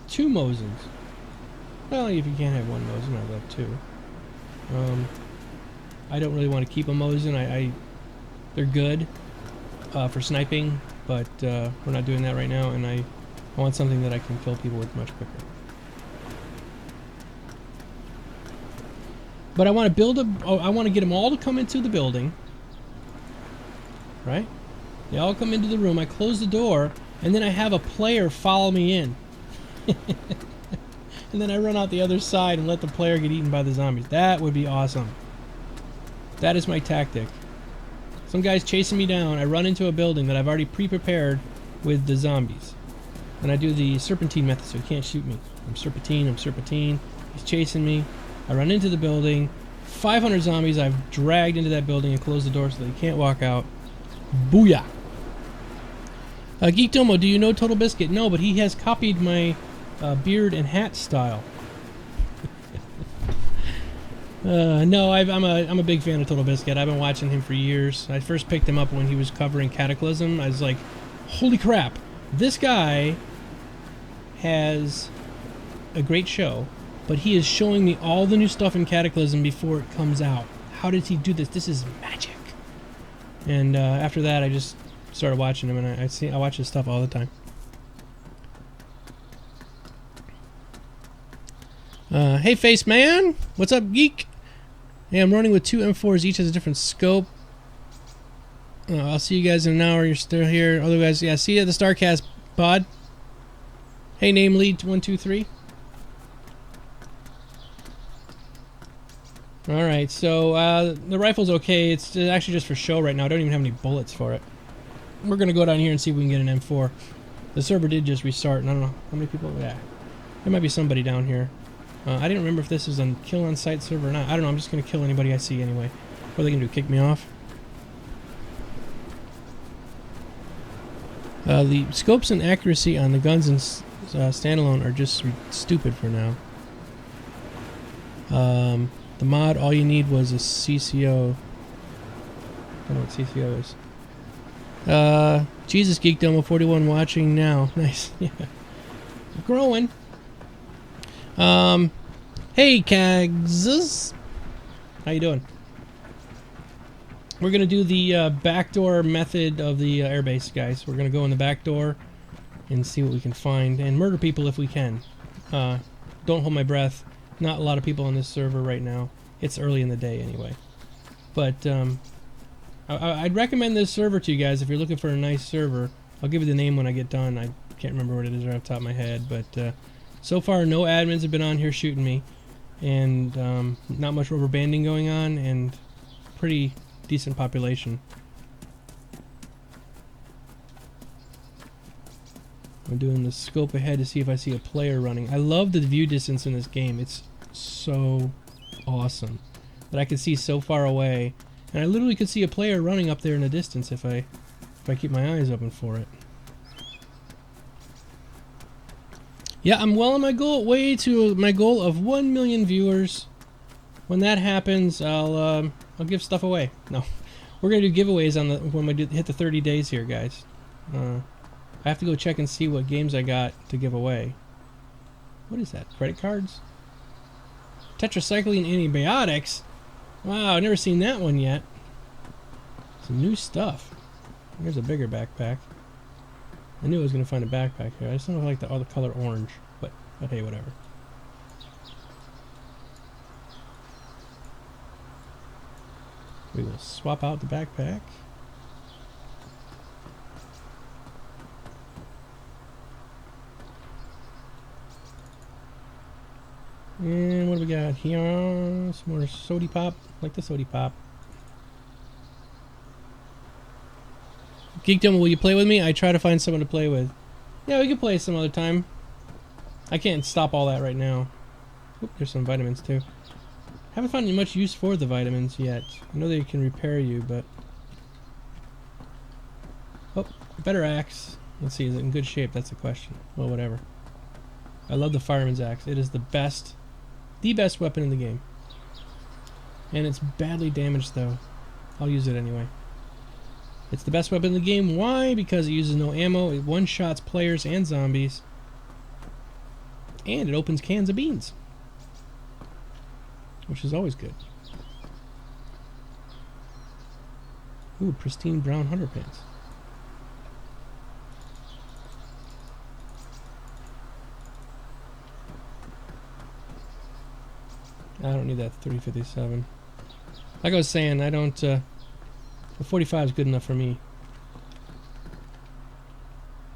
2 Mosins. Well, if you can't have 1 Mosin, I'd love 2. I don't really want to keep a Mosin. They're good for sniping, but we're not doing that right now, and I want something that I can kill people with much quicker. But I want to build I want to get them all to come into the building. Right? They all come into the room. I close the door, and then I have a player follow me in. And then I run out the other side and let the player get eaten by the zombies. That would be awesome. That is my tactic. Some guy's chasing me down. I run into a building that I've already pre-prepared with the zombies. And I do the serpentine method so he can't shoot me. I'm serpentine. He's chasing me. I run into the building. 500 zombies I've dragged into that building and closed the door so they can't walk out. Booyah! Geekdomo, do you know Total Biscuit? No, but he has copied my beard and hat style. No, I'm a big fan of Total Biscuit. I've been watching him for years. I first picked him up when he was covering Cataclysm. I was like, holy crap, this guy has a great show, but he is showing me all the new stuff in Cataclysm before it comes out. How did he do this? This is magic. And after that, I just started watching him, and I watch his stuff all the time. Hey, Face Man, what's up, geek? Yeah, I'm running with 2 M4s. Each has a different scope. I'll see you guys in an hour. You're still here. Otherwise, yeah, see you at the StarCast pod. Hey, name lead 123. Alright, so the rifle's okay. It's actually just for show right now. I don't even have any bullets for it. We're going to go down here and see if we can get an M4. The server did just restart, and I don't know how many people... Yeah, there might be somebody down here. I didn't remember if this is a kill on site server or not. I don't know, I'm just going to kill anybody I see anyway. What are they going to do, kick me off? The scopes and accuracy on the guns and standalone are just stupid for now. The mod, all you need was a CCO. I don't know what CCO is. Jesus, Geekdomo 41 watching now. Nice. Yeah. Growing. Hey, Kags. How you doing? We're going to do the backdoor method of the airbase, guys. We're going to go in the back door and see what we can find and murder people if we can. Don't hold my breath. Not a lot of people on this server right now. It's early in the day anyway. But I'd recommend this server to you guys if you're looking for a nice server. I'll give you the name when I get done. I can't remember what it is right off the top of my head. But so far, no admins have been on here shooting me. And not much rubber banding going on. And pretty decent population. I'm doing the scope ahead to see if I see a player running. I love the view distance in this game. It's so awesome that I can see so far away, and I literally could see a player running up there in the distance if I keep my eyes open for it. Yeah, I'm well on my way to my goal of 1 million viewers. When that happens, I'll give stuff away. No, we're gonna do giveaways on when we hit the 30 days here, guys. I have to go check and see what games I got to give away. What is that? Credit cards? Tetracycline antibiotics? Wow, I've never seen that one yet. Some new stuff. Here's a bigger backpack. I knew I was going to find a backpack here. I just don't like the color orange. But hey, whatever. We will swap out the backpack. And what do we got here? Some more sody pop. Like the sody pop. Geekdomo, will you play with me? I try to find someone to play with. Yeah, we can play some other time. I can't stop all that right now. Oop, there's some vitamins too. Haven't found much use for the vitamins yet. I know they can repair you, but... Oh, better axe. Let's see, is it in good shape? That's the question. Well, whatever. I love the fireman's axe. It is the best weapon in the game. And it's badly damaged though. I'll use it anyway. It's the best weapon in the game. Why? Because it uses no ammo, it one-shots players and zombies. And it opens cans of beans. Which is always good. Ooh, pristine brown hunter pants. I don't need that 357. Like I was saying, I don't, the 45 is good enough for me.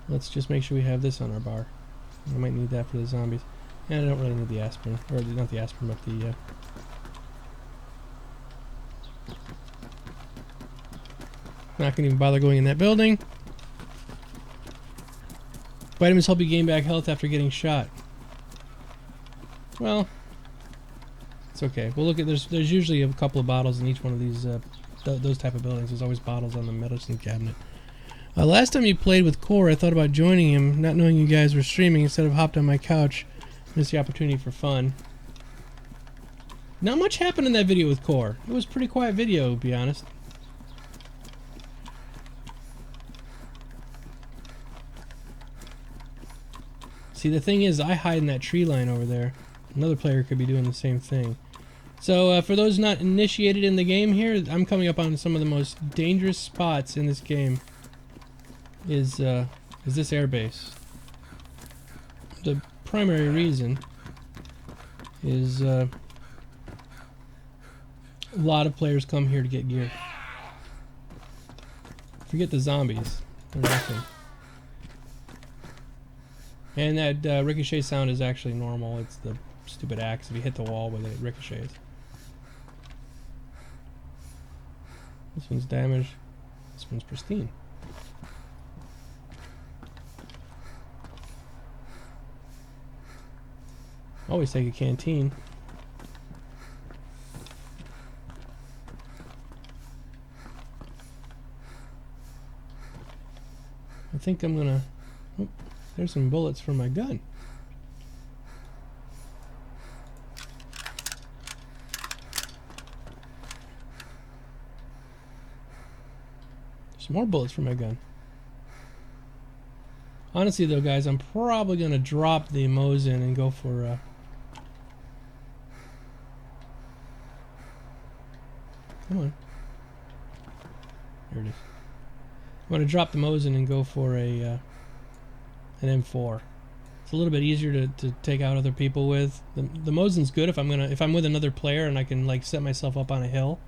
Let's just make sure we have this on our bar. I might need that for the zombies. And I don't really need the aspirin. Or not the aspirin, but the, not gonna even bother going in that building. Vitamins help you gain back health after getting shot. Well... It's okay. We'll look at there's usually a couple of bottles in each one of these those type of buildings. There's always bottles on the medicine cabinet. Last time you played with Core, I thought about joining him, not knowing you guys were streaming. Instead of hopped on my couch, missed the opportunity for fun. Not much happened in that video with Core. It was a pretty quiet video, to be honest. See, the thing is, I hide in that tree line over there. Another player could be doing the same thing. So, for those not initiated in the game here, I'm coming up on some of the most dangerous spots in this game. Is this airbase. The primary reason is, A lot of players come here to get gear. Forget the zombies. They're nothing. And that ricochet sound is actually normal. It's the stupid axe. If you hit the wall with it, it ricochets. This one's damaged. This one's pristine. Always take a canteen. I think I'm gonna... Oh, there's some bullets for my gun. Some more bullets for my gun. Honestly though, guys, I'm probably gonna drop the Mosin and go for come on. There it is. I'm gonna drop the Mosin and go for a an M4. It's a little bit easier to take out other people with. The Mosin's good if I'm with another player and I can like set myself up on a hill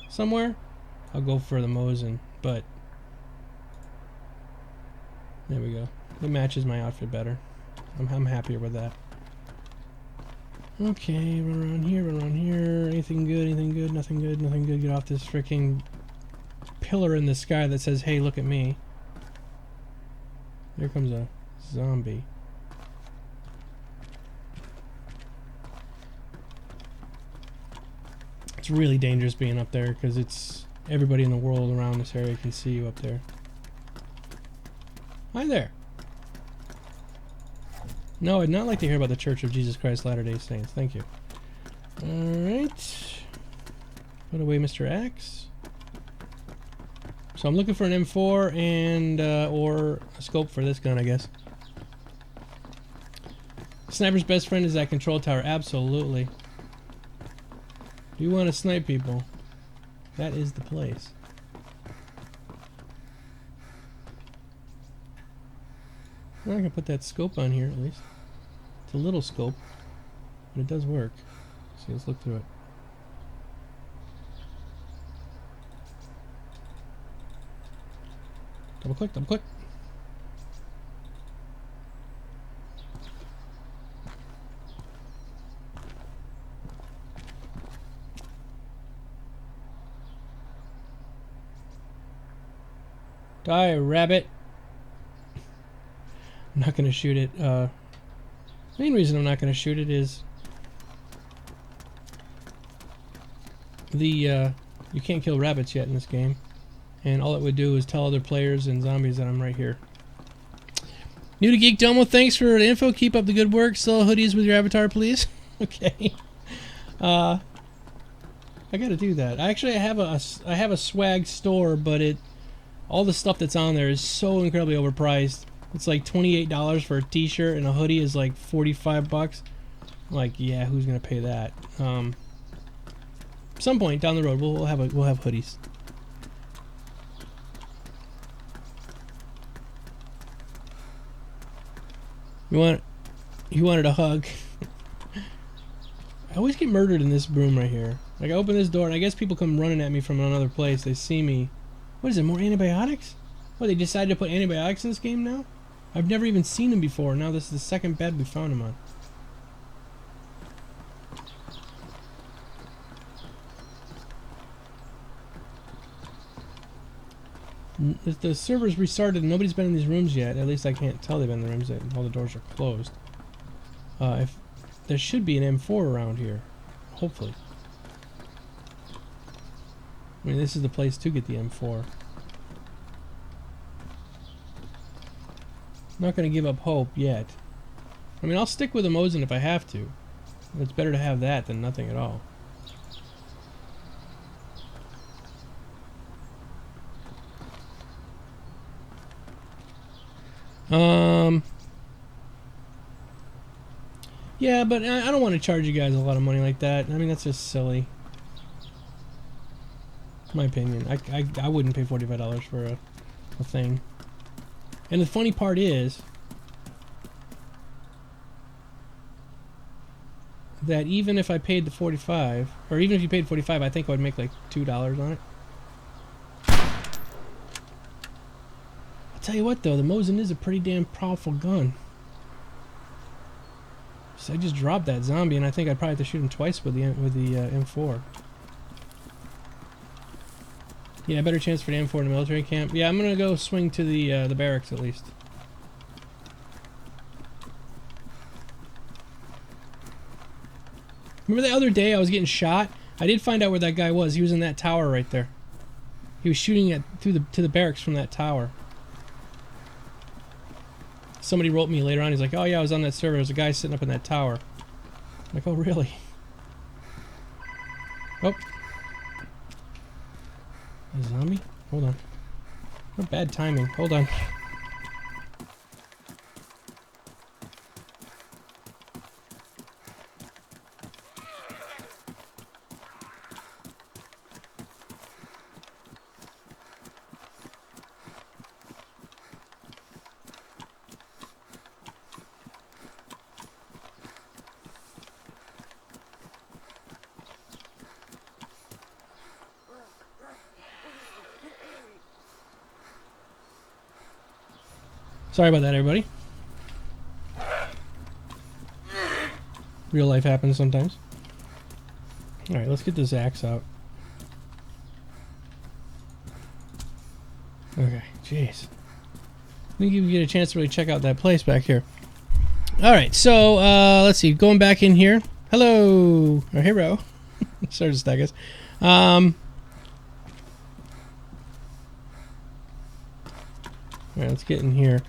somewhere. I'll go for the Mosin, but there we go. It matches my outfit better. I'm happier with that. Okay, run around here, run around here. Anything good, anything good, nothing good, nothing good. Get off this freaking pillar in the sky that says, hey, look at me. There comes a zombie. It's really dangerous being up there because it's everybody in the world around this area can see you up there. Hi there. No, I'd not like to hear about the Church of Jesus Christ Latter-day Saints. Thank you. Alright. Put away Mr. Axe. So I'm looking for an M4 and or a scope for this gun, I guess. Sniper's best friend is that control tower. Absolutely. You want to snipe people? That is the place. I'm gonna put that scope on here at least. It's a little scope, but it does work. See, let's look through it. Double click, double click. Die, rabbit. I'm not going to shoot it. Main reason I'm not going to shoot it is you can't kill rabbits yet in this game, and all it would do is tell other players and zombies that I'm right here. New to Geekdomo, thanks for the info. Keep up the good work. Sell hoodies with your avatar, please. Okay. I got to do that. Actually, I have a swag store, but all the stuff that's on there is so incredibly overpriced. It's like $28 for a t-shirt, and a hoodie is like 45 bucks. Like, yeah, who's gonna pay that? Some point down the road, we'll have hoodies. You wanted a hug? I always get murdered in this room right here. Like, I open this door, and I guess people come running at me from another place. They see me. What is it? More antibiotics? What, they decided to put antibiotics in this game now? I've never even seen them before. Now this is the second bed we found them on. If the server's restarted and nobody's been in these rooms yet, at least I can't tell they've been in the rooms yet. All the doors are closed. If there should be an M4 around here, hopefully. I mean, this is the place to get the M4. Not going to give up hope yet. I mean, I'll stick with the Mosin if I have to. It's better to have that than nothing at all. Yeah, but I don't want to charge you guys a lot of money like that. I mean, that's just silly. My opinion. I wouldn't pay $45 for a thing. And the funny part is that even if I paid the 45, or even if you paid 45, I think I would make like $2 on it. I'll tell you what though, the Mosin is a pretty damn powerful gun. So I just dropped that zombie, and I think I'd probably have to shoot him twice with the M4. Yeah, better chance for the M4 in the military camp. Yeah, I'm gonna go swing to the barracks at least. Remember the other day I was getting shot? I did find out where that guy was. He was in that tower right there. He was shooting at to the barracks from that tower. Somebody wrote me later on. He's like, "Oh yeah, I was on that server. There's a guy sitting up in that tower." I'm like, "Oh really?" Oh, a zombie? Hold on. What bad timing. Hold on. Sorry about that, everybody. Real life happens sometimes. Alright, let's get this axe out. Okay, jeez. I think you get a chance to really check out that place back here. Alright, so, let's see. Going back in here. Hello! Or hero. Sorry to stack us. Alright, let's get in here.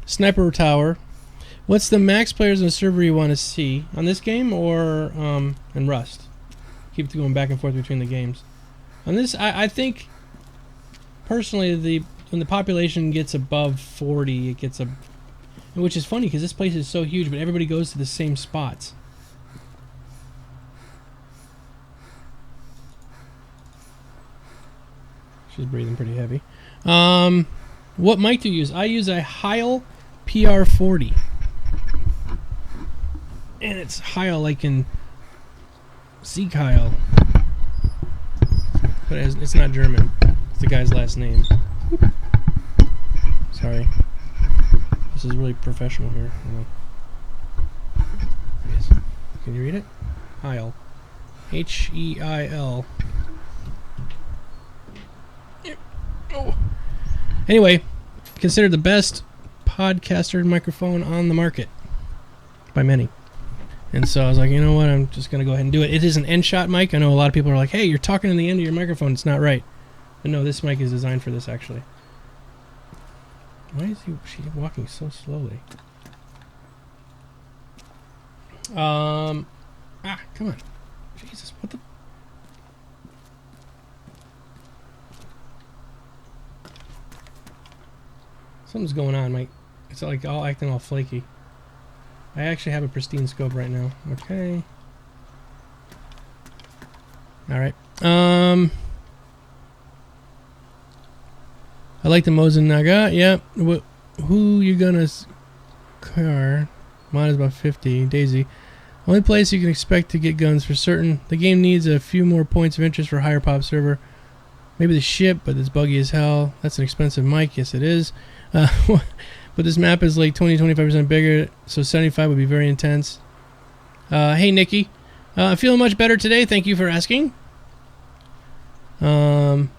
Sniper tower. What's the max players on the server you want to see on this game or in Rust? Keep going back and forth between the games. On this, I think personally when the population gets above 40, it gets which is funny because this place is so huge, but everybody goes to the same spots. She's breathing pretty heavy. What mic do you use? I use a Heil PR40. And it's Heil like in Sieg Heil. But it's not German. It's the guy's last name. Sorry. This is really professional here. Can you read it? Heil. H-E-I-L. Oh. Anyway, considered the best podcaster microphone on the market by many. And so I was like, you know what, I'm just going to go ahead and do it. It is an end shot mic. I know a lot of people are like, hey, you're talking in the end of your microphone. It's not right. But no, this mic is designed for this, actually. Why is she walking so slowly? Come on. Jesus, what the... Something's going on, Mike. It's like all acting all flaky. I actually have a pristine scope right now. Okay. Alright. I like the Mosin Naga. Yep. Who you gonna... Car. Mine is about 50. DayZ. Only place you can expect to get guns for certain. The game needs a few more points of interest for higher pop server. Maybe the ship, but it's buggy as hell. That's an expensive mic. Yes, it is. But this map is like 20-25% bigger, so 75 would be very intense. Hey, Nikki. Feeling much better today. Thank you for asking. Have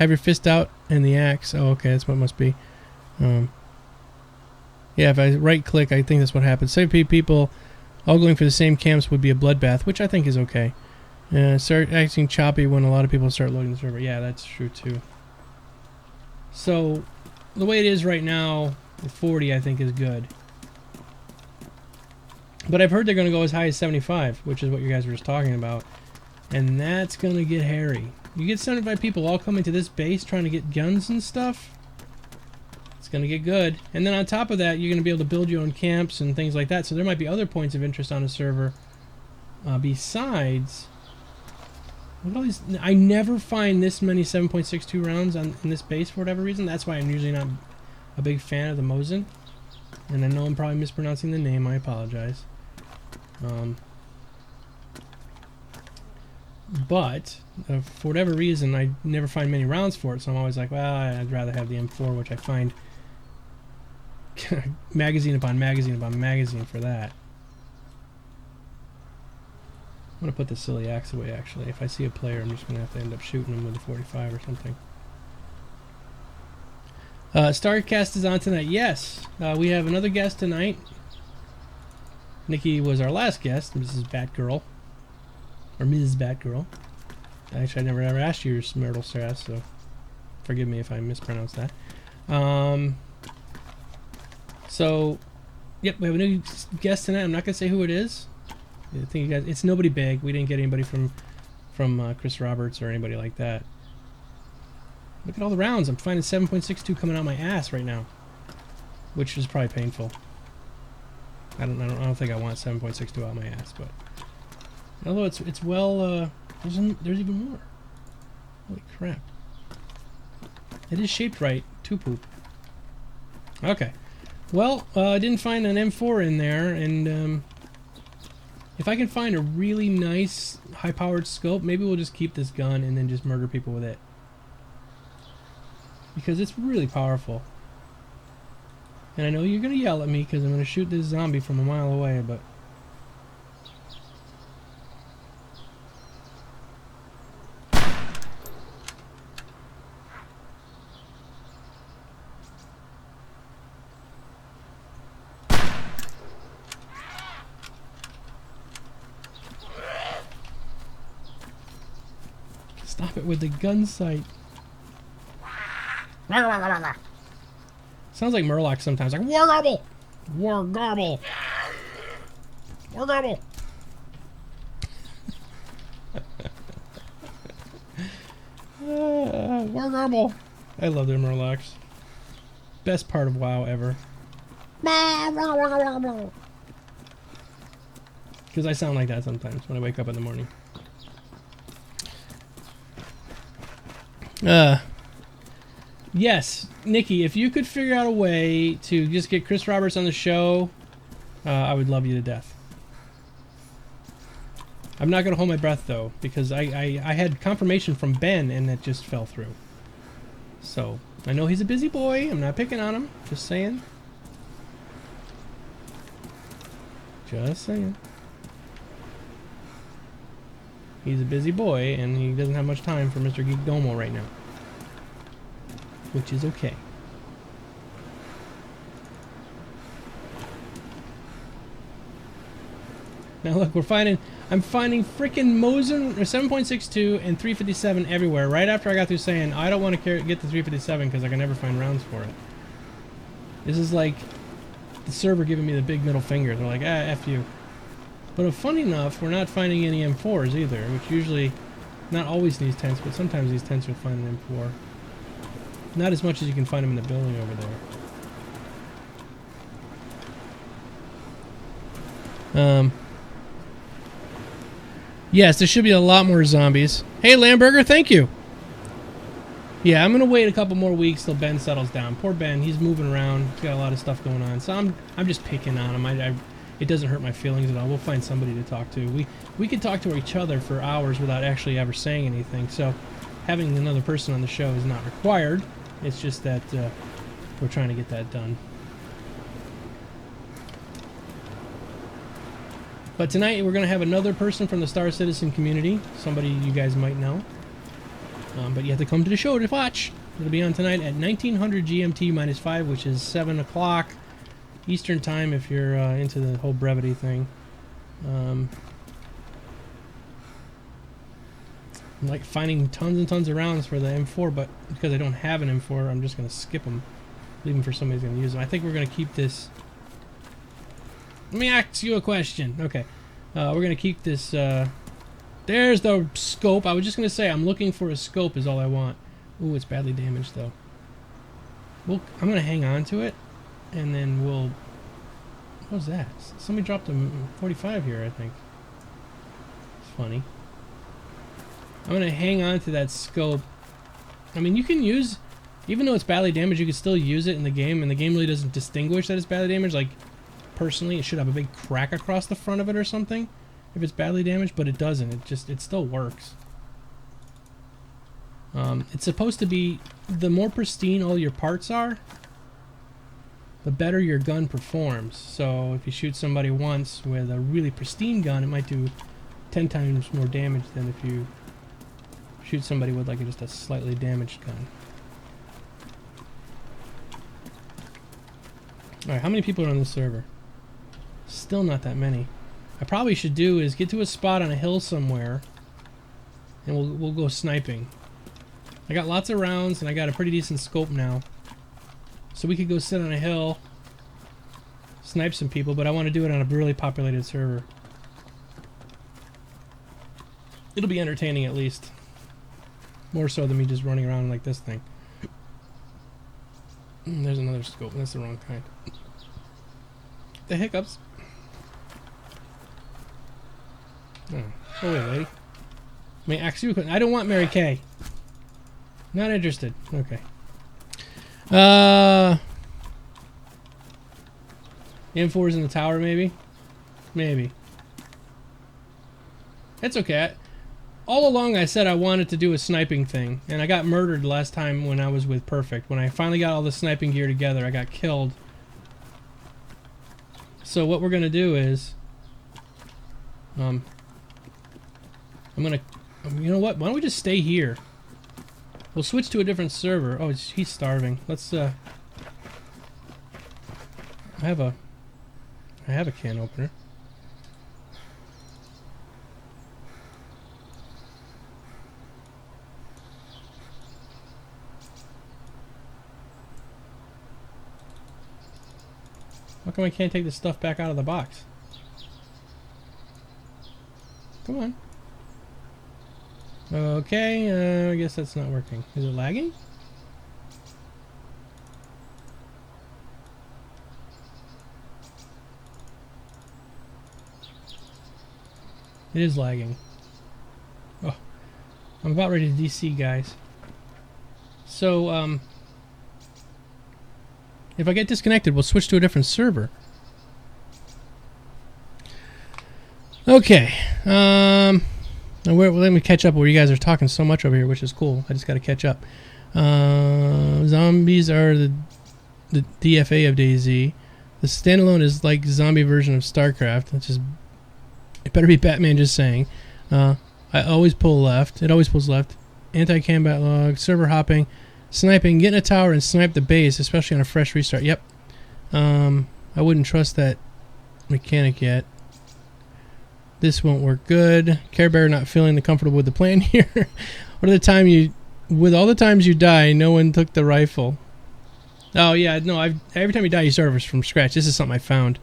your fist out and the axe. Oh, okay. That's what it must be. Yeah, if I right-click, I think that's what happens. 70 people all going for the same camps would be a bloodbath, which I think is okay. Start acting choppy when a lot of people start loading the server. Yeah, that's true, too. So... the way it is right now, the 40 I think is good. But I've heard they're going to go as high as 75, which is what you guys were just talking about. And that's going to get hairy. You get 75 people all coming to this base trying to get guns and stuff. It's going to get good. And then on top of that, you're going to be able to build your own camps and things like that. So there might be other points of interest on a server. Besides... look at all these, I never find this many 7.62 rounds in this base for whatever reason. That's why I'm usually not a big fan of the Mosin. And I know I'm probably mispronouncing the name. I apologize. But for whatever reason, I never find many rounds for it, so I'm always like, well, I'd rather have the M4, which I find magazine upon magazine upon magazine for that. I'm going to put the silly axe away, actually. If I see a player, I'm just going to have to end up shooting him with a 45 or something. Starcast is on tonight. Yes, we have another guest tonight. Nikki was our last guest, Mrs. Batgirl. Or Ms. Batgirl. Actually, I never ever asked you your Myrtle Sass, so forgive me if I mispronounced that. So, yep, we have a new guest tonight. I'm not going to say who it is. I think you guys, it's nobody big. We didn't get anybody from Chris Roberts or anybody like that. Look at all the rounds. I'm finding 7.62 coming out my ass right now, which is probably painful. I don't think I want 7.62 out my ass, but although it's well, there's even more. Holy crap! It is shaped right. To poop. Okay. Well, I didn't find an M4 in there, and if I can find a really nice high-powered scope, maybe we'll just keep this gun and then just murder people with it. Because it's really powerful. And I know you're going to yell at me because I'm going to shoot this zombie from a mile away, but... Stop it with the gun sight. Sounds like Murloc sometimes, like war garble, war garble, war garble. War garble. I love their Murlocs. Best part of WoW ever. Because I sound like that sometimes when I wake up in the morning. Yes, Nikki, if you could figure out a way to just get Chris Roberts on the show, I would love you to death. I'm not going to hold my breath, though, because I had confirmation from Ben, and it just fell through. So, I know he's a busy boy. I'm not picking on him. Just saying. Just saying. He's a busy boy, and he doesn't have much time for Mr. Geekdomo right now. Which is okay. Now look, I'm finding freaking Mosin 7.62 and 357 everywhere. Right after I got through saying I don't want to get the 357 because I can never find rounds for it. This is like the server giving me the big middle finger. They're like, F you. But funny enough, we're not finding any M4s either, which usually, not always in these tents, but sometimes these tents will find an M4. Not as much as you can find them in the building over there. Yes, there should be a lot more zombies. Hey, Lamberger, thank you. Yeah, I'm gonna wait a couple more weeks till Ben settles down. Poor Ben, he's moving around. He's got a lot of stuff going on, so I'm just picking on him. It doesn't hurt my feelings at all. We'll find somebody to talk to. We could talk to each other for hours without actually ever saying anything. So having another person on the show is not required. It's just that we're trying to get that done. But tonight we're going to have another person from the Star Citizen community. Somebody you guys might know. But you have to come to the show to watch. It'll be on tonight at 1900 GMT -5, which is 7 o'clock Eastern time if you're into the whole brevity thing. I'm like finding tons and tons of rounds for the M4, but because I don't have an M4, I'm just going to skip them. Leave them for somebody who's going to use them. I think we're going to keep this... Let me ask you a question. Okay. We're going to keep this... There's the scope. I was just going to say, I'm looking for a scope is all I want. Ooh, it's badly damaged, though. I'm going to hang on to it, and then we'll... What was that? Somebody dropped a 45 here, I think. It's funny. I'm going to hang on to that scope. I mean, you can use... Even though it's badly damaged, you can still use it in the game, and the game really doesn't distinguish that it's badly damaged. Like, personally, it should have a big crack across the front of it or something if it's badly damaged, but it doesn't. It still works. It's supposed to be, the more pristine all your parts are, the better your gun performs. So if you shoot somebody once with a really pristine gun, it might do 10 times more damage than if you shoot somebody with like just a slightly damaged gun. Alright, how many people are on this server? Still not that many. I probably should do is get to a spot on a hill somewhere and we'll go sniping. I got lots of rounds and I got a pretty decent scope now. So we could go sit on a hill, snipe some people, but I want to do it on a really populated server. It'll be entertaining at least. More so than me just running around like this thing. There's another scope. That's the wrong kind. The hiccups. Oh, go away, lady. May I ask you a question? I don't want Mary Kay. Not interested. Okay. M4's in the tower, maybe? Maybe. It's okay. All along I said I wanted to do a sniping thing, and I got murdered last time when I was with Perfect. When I finally got all the sniping gear together, I got killed. So what we're gonna do is... I'm gonna... You know what? Why don't we just stay here? We'll switch to a different server. Oh, he's starving. Let's, I have a can opener. How come I can't take this stuff back out of the box? Come on. Okay, I guess that's not working. Is it lagging? It is lagging. Oh, I'm about ready to DC, guys. So, if I get disconnected, we'll switch to a different server. Okay, let me catch up where you guys are talking so much over here, which is cool. I just got to catch up. Zombies are the DFA of DayZ. The standalone is like zombie version of StarCraft. It's just, it better be Batman just saying. I always pull left. It always pulls left. Anti-combat log, server hopping, sniping, get in a tower and snipe the base, especially on a fresh restart. Yep. I wouldn't trust that mechanic yet. This won't work good. Care Bear not feeling comfortable with the plan here. What are the time you, with all the times you die, no one took the rifle. Oh yeah, no. Every time you die, you start from scratch. This is something I found.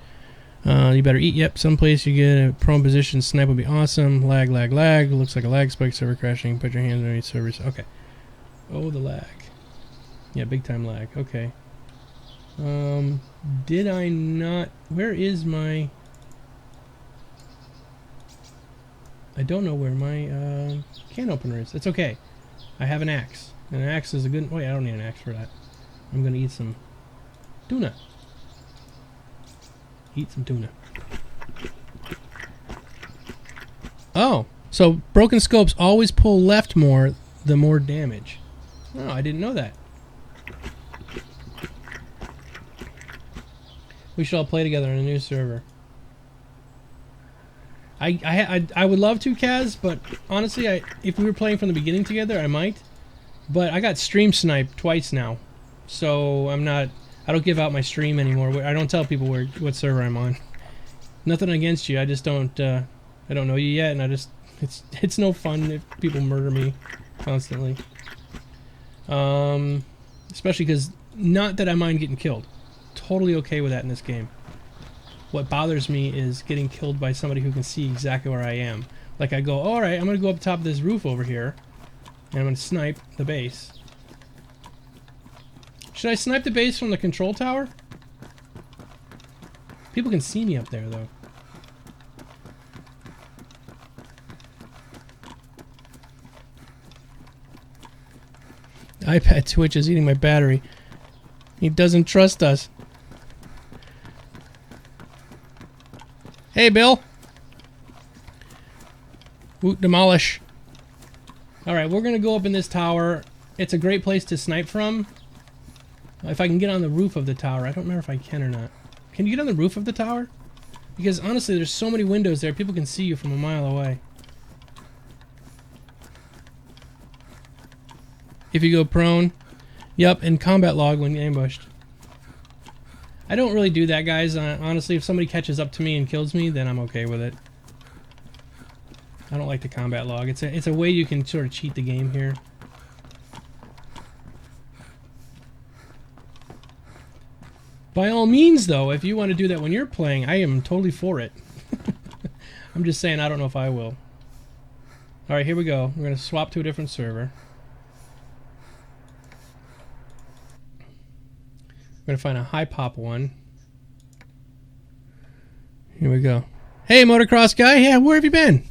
You better eat. Yep. Someplace you get a prone position. Snipe would be awesome. Lag, lag, lag. Looks like a lag spike. Server crashing. Put your hands underneath servers. Okay. Oh, the lag. Yeah, big time lag. Okay. Did I not? Where is my? I don't know where my can opener is. It's okay. I have an axe. And an axe is a good... Wait, I don't need an axe for that. I'm going to eat some tuna. Eat some tuna. Oh, so broken scopes always pull left more the more damage. Oh, I didn't know that. We should all play together on a new server. I would love to, Kaz, but honestly, if we were playing from the beginning together, I might. But I got stream sniped twice now, so I don't give out my stream anymore. I don't tell people what server I'm on. Nothing against you. I just don't. I don't know you yet, and it's no fun if people murder me constantly. Especially because not that I mind getting killed. Totally okay with that in this game. What bothers me is getting killed by somebody who can see exactly where I am. Like I go, alright, I'm going to go up top of this roof over here, and I'm going to snipe the base. Should I snipe the base from the control tower? People can see me up there, though. iPad Twitch is eating my battery. He doesn't trust us. Hey, Bill. Ooh, demolish. Alright, we're gonna go up in this tower. It's a great place to snipe from. If I can get on the roof of the tower. I don't remember if I can or not. Can you get on the roof of the tower? Because honestly, there's so many windows there, people can see you from a mile away. If you go prone. Yep, and combat log when ambushed. I don't really do that, guys. Honestly, if somebody catches up to me and kills me, then I'm okay with it. I don't like the combat log. It's a way you can sort of cheat the game here. By all means, though, if you want to do that when you're playing, I am totally for it. I'm just saying I don't know if I will. Alright, here we go. We're going to swap to a different server. We're going to find a high pop one. Here we go. Hey, motocross guy. Yeah, where have you been?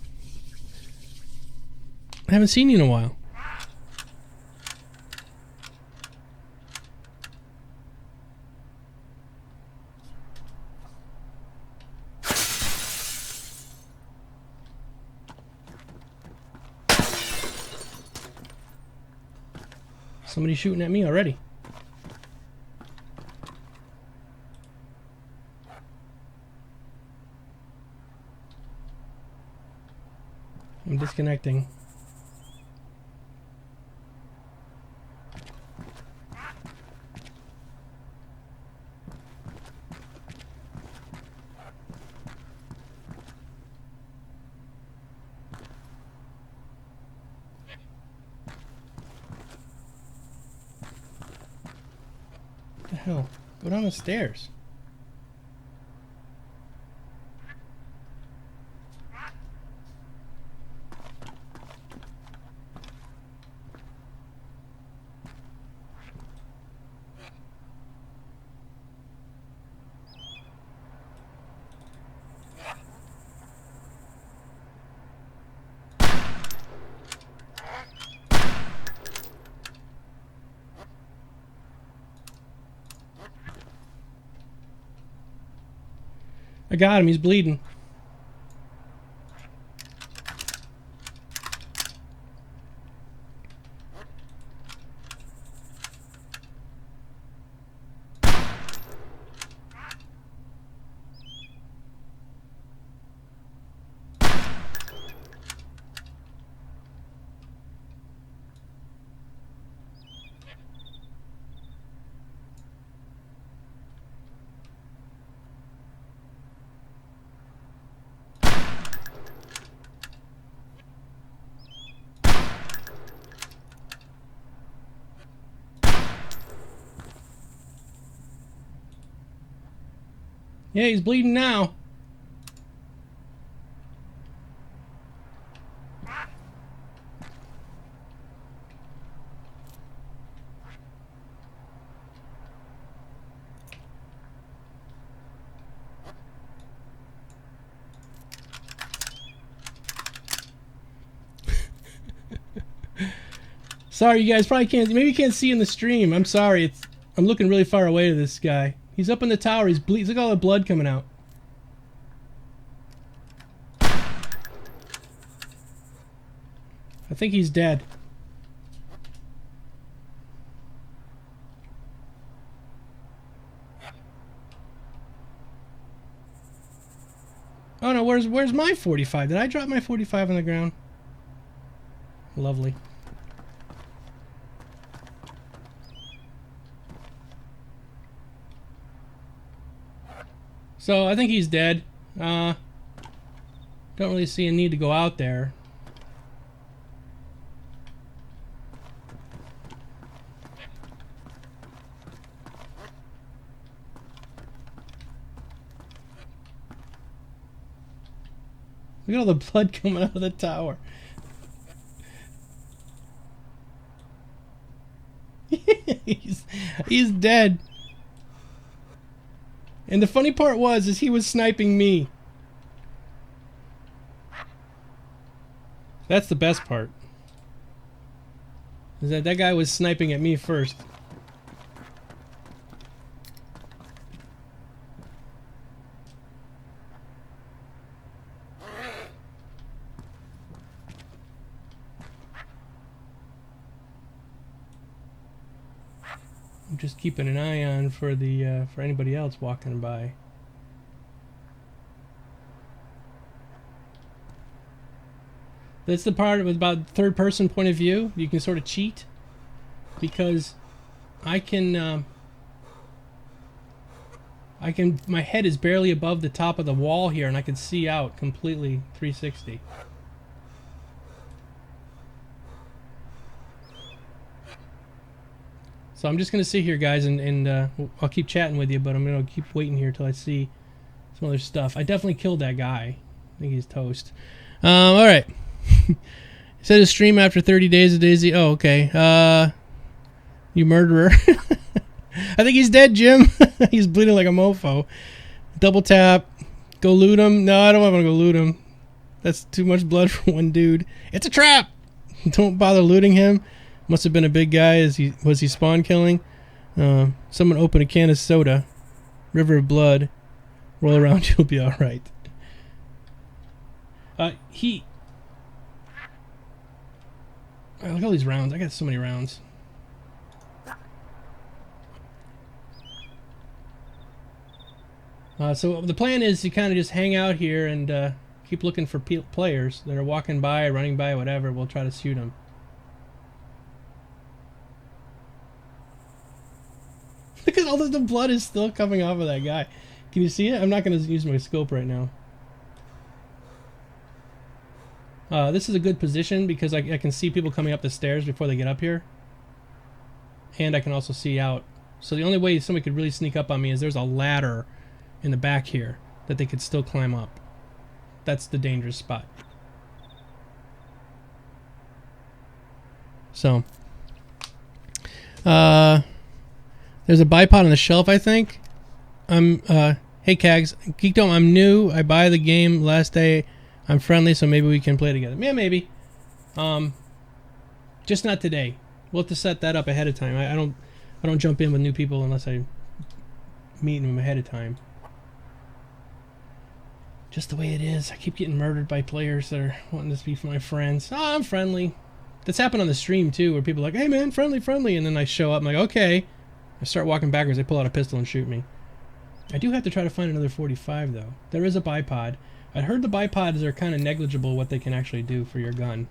I haven't seen you in a while. Somebody's shooting at me already. I'm disconnecting. What the hell? Go down the stairs. I got him, he's bleeding. Yeah, he's bleeding now. Sorry, you guys probably can't. Maybe you can't see in the stream. I'm sorry. I'm looking really far away to this guy. He's up in the tower. He's bleeding. Look at all the blood coming out. I think he's dead. Oh no, where's my 45? Did I drop my 45 on the ground? Lovely. So I think he's dead. Don't really see a need to go out there. Look at all the blood coming out of the tower. he's dead. And the funny part is he was sniping me. That's the best part. Is that guy was sniping at me first. I'm just keeping an eye on for the for anybody else walking by. That's the part about third-person point of view. You can sort of cheat because I can. My head is barely above the top of the wall here, and I can see out completely 360. So I'm just gonna sit here, guys, and I'll keep chatting with you, but I'm gonna keep waiting here till I see some other stuff. I definitely killed that guy. I think he's toast. All right. Said a stream after 30 days of DayZ. Oh, okay. You murderer. I think he's dead, Jim. He's bleeding like a mofo. Double tap. Go loot him. No, I don't want to go loot him. That's too much blood for one dude. It's a trap. Don't bother looting him. Must have been a big guy. Was he spawn killing? Someone open a can of soda. River of blood. Roll around. You'll be all right. Oh, look at all these rounds. I got so many rounds. So the plan is to kind of just hang out here and keep looking for players that are walking by, running by, whatever. We'll try to shoot them. Look at all the blood is still coming off of that guy. Can you see it? I'm not going to use my scope right now. This is a good position because I can see people coming up the stairs before they get up here. And I can also see out. So the only way somebody could really sneak up on me is there's a ladder in the back here that they could still climb up. That's the dangerous spot. So there's a bipod on the shelf, I think. Hey Kags, Geekdomo, I'm new. I buy the game last day. I'm friendly, so maybe we can play together. Yeah, maybe. Just not today. We'll have to set that up ahead of time. I don't jump in with new people unless I meet them ahead of time. Just the way it is. I keep getting murdered by players that are wanting to be my friends. Oh, I'm friendly. That's happened on the stream too, where people are like, hey man, friendly, friendly, and then I show up, I'm like, okay. I start walking backwards, they pull out a pistol and shoot me. I do have to try to find another 45 though. There is a bipod. I heard the bipods are kind of negligible what they can actually do for your gun.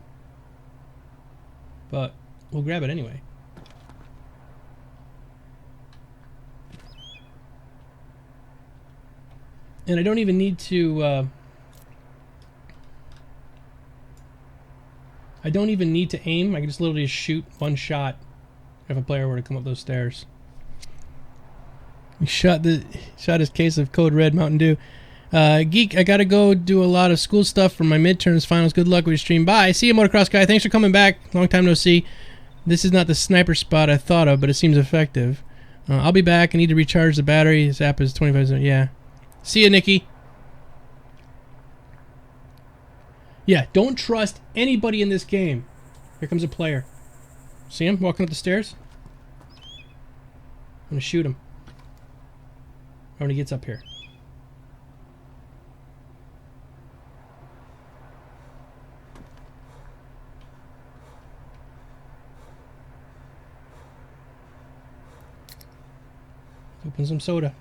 But we'll grab it anyway. And I don't even need to aim. I can just literally shoot one shot if a player were to come up those stairs. He shot his case of Code Red Mountain Dew. Geek, I gotta go do a lot of school stuff for my midterms, finals. Good luck with your stream. Bye. See you, Motocross Guy. Thanks for coming back. Long time no see. This is not the sniper spot I thought of, but it seems effective. I'll be back. I need to recharge the battery. This app is 25%. Yeah. See ya, Nikki. Yeah, don't trust anybody in this game. Here comes a player. See him walking up the stairs? I'm gonna shoot him when he gets up here. Open some soda.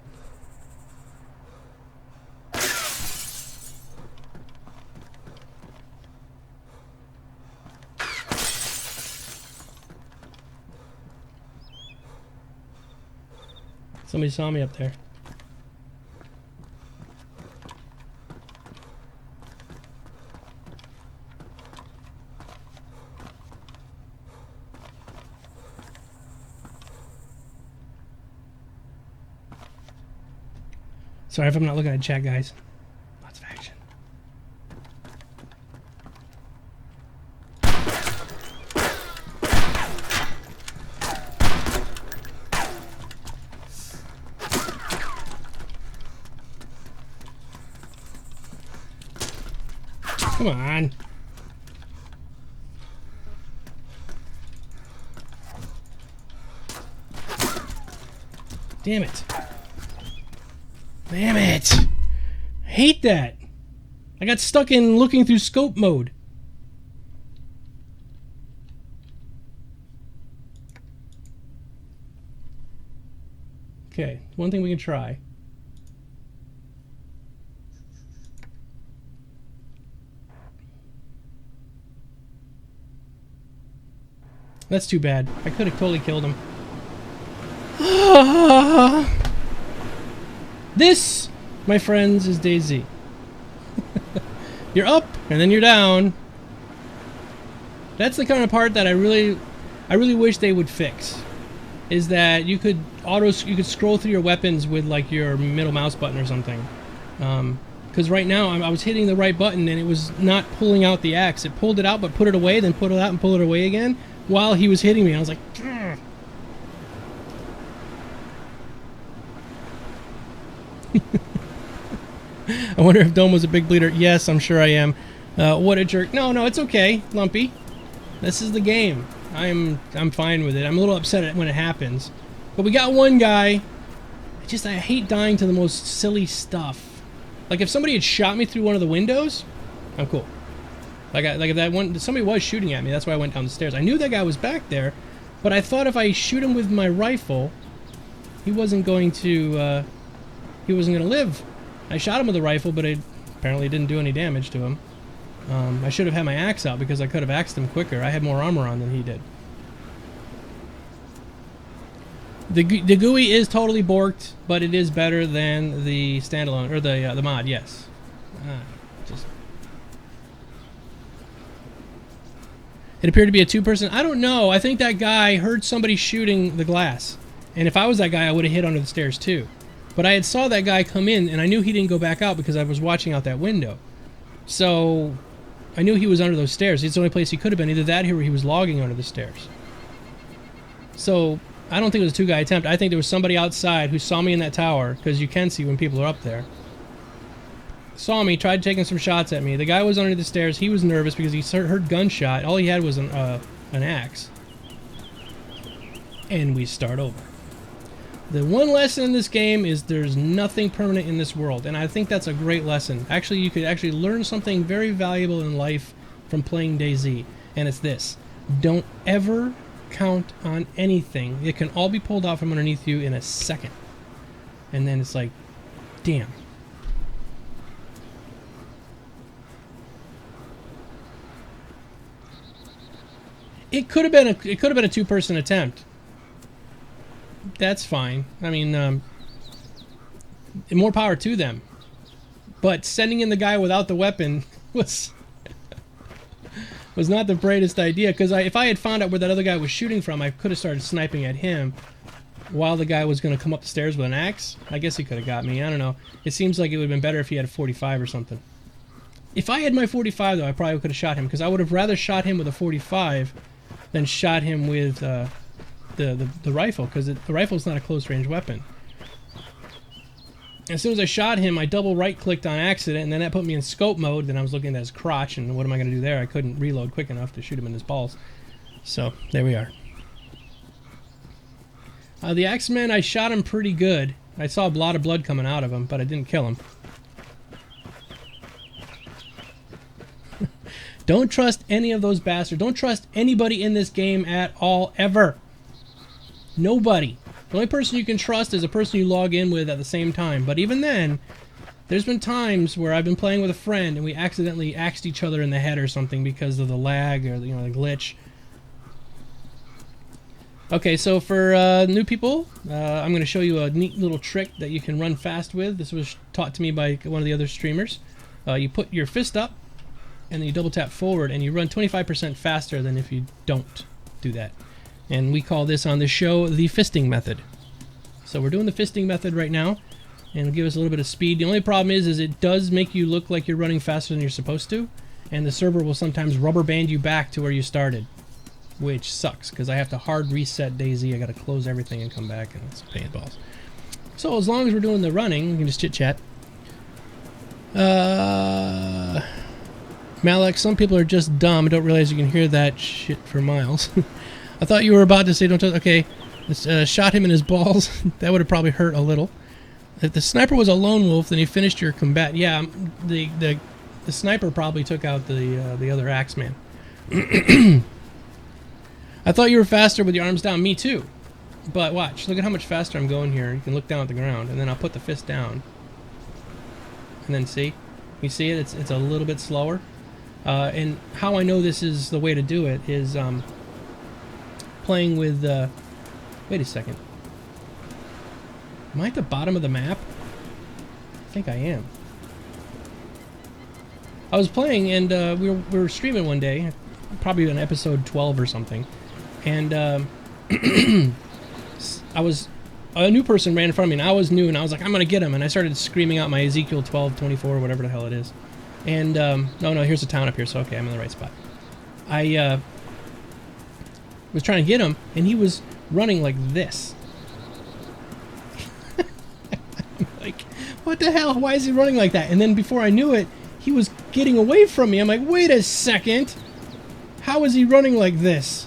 Somebody saw me up there. Sorry if I'm not looking at chat, guys. Lots of action. Come on. Damn it. Damn it. I hate that. I got stuck in looking through scope mode. Okay, one thing we can try. That's too bad. I could have totally killed him. This, my friends, is DayZ. You're up, and then you're down. That's the kind of part that I really wish they would fix. Is that you could scroll through your weapons with like your middle mouse button or something. Because right now I was hitting the right button and it was not pulling out the axe. It pulled it out but put it away, then put it out and pull it away again while he was hitting me. I was like, "Grr." I wonder if Dome was a big bleeder. Yes, I'm sure I am. What a jerk. No, it's okay, Lumpy. This is the game. I'm fine with it. I'm a little upset when it happens. But we got one guy. I hate dying to the most silly stuff. Like if somebody had shot me through one of the windows, I'm cool. Like if that one, somebody was shooting at me, that's why I went down the stairs. I knew that guy was back there, but I thought if I shoot him with my rifle, he wasn't going to live. I shot him with a rifle, but it apparently didn't do any damage to him. I should have had my axe out because I could have axed him quicker. I had more armor on than he did. The GUI is totally borked, but it is better than the standalone, or the mod, yes. It appeared to be a two-person. I don't know. I think that guy heard somebody shooting the glass. And if I was that guy, I would have hit under the stairs too. But I had saw that guy come in, and I knew he didn't go back out because I was watching out that window. So I knew he was under those stairs. It's the only place he could have been. Either that or he was logging under the stairs. So I don't think it was a two-guy attempt. I think there was somebody outside who saw me in that tower, because you can see when people are up there. Saw me, tried taking some shots at me. The guy was under the stairs. He was nervous because he heard gunshot. All he had was an axe. And we start over. The one lesson in this game is there's nothing permanent in this world, and I think that's a great lesson. Actually, you could actually learn something very valuable in life from playing DayZ, and it's this. Don't ever count on anything. It can all be pulled out from underneath you in a second. And then it's like, damn. It could have been a two-person attempt. That's fine. I mean, more power to them. But sending in the guy without the weapon was not the brightest idea. Because if I had found out where that other guy was shooting from, I could have started sniping at him while the guy was going to come up the stairs with an axe. I guess he could have got me. I don't know. It seems like it would have been better if he had a 45 or something. If I had my 45, though, I probably could have shot him. Because I would have rather shot him with a 45 than shot him with the rifle, because the rifle's not a close-range weapon. As soon as I shot him, I double right-clicked on accident, and then that put me in scope mode. Then I was looking at his crotch, and what am I going to do there? I couldn't reload quick enough to shoot him in his balls. So, there we are. The Axeman, I shot him pretty good. I saw a lot of blood coming out of him, but I didn't kill him. Don't trust any of those bastards. Don't trust anybody in this game at all, ever. Nobody. The only person you can trust is a person you log in with at the same time. But even then, there's been times where I've been playing with a friend and we accidentally axed each other in the head or something because of the lag or the glitch. Okay, so for new people, I'm going to show you a neat little trick that you can run fast with. This was taught to me by one of the other streamers. You put your fist up, and then you double tap forward, and you run 25% faster than if you don't do that. And we call this on the show the fisting method. So we're doing the fisting method right now, and it'll give us a little bit of speed. The only problem is it does make you look like you're running faster than you're supposed to, and the server will sometimes rubber band you back to where you started, which sucks, because I have to hard reset DayZ. I got to close everything and come back, and it's a pain in the balls. So as long as we're doing the running, we can just chit-chat. Malek, some people are just dumb. Don't realize you can hear that shit for miles. I thought you were about to say don't touch. Okay, shot him in his balls. That would have probably hurt a little. If the sniper was a lone wolf, then you finished your combat. Yeah, the sniper probably took out the other Axeman. I thought you were faster with your arms down. Me too. But watch, look at how much faster I'm going here. You can look down at the ground, and then I'll put the fist down. And then see? You see it? It's a little bit slower. And how I know this is the way to do it is playing with... wait a second. Am I at the bottom of the map? I think I am. I was playing, and we were streaming one day, probably on episode 12 or something, and a new person ran in front of me, and I was new, and I was like, I'm gonna get him, and I started screaming out my Ezekiel 12:24, whatever the hell it is, and no, here's a town up here, so okay, I'm in the right spot. I was trying to get him, and he was running like this. Like, what the hell? Why is he running like that? And then before I knew it, he was getting away from me. I'm like, wait a second. How is he running like this?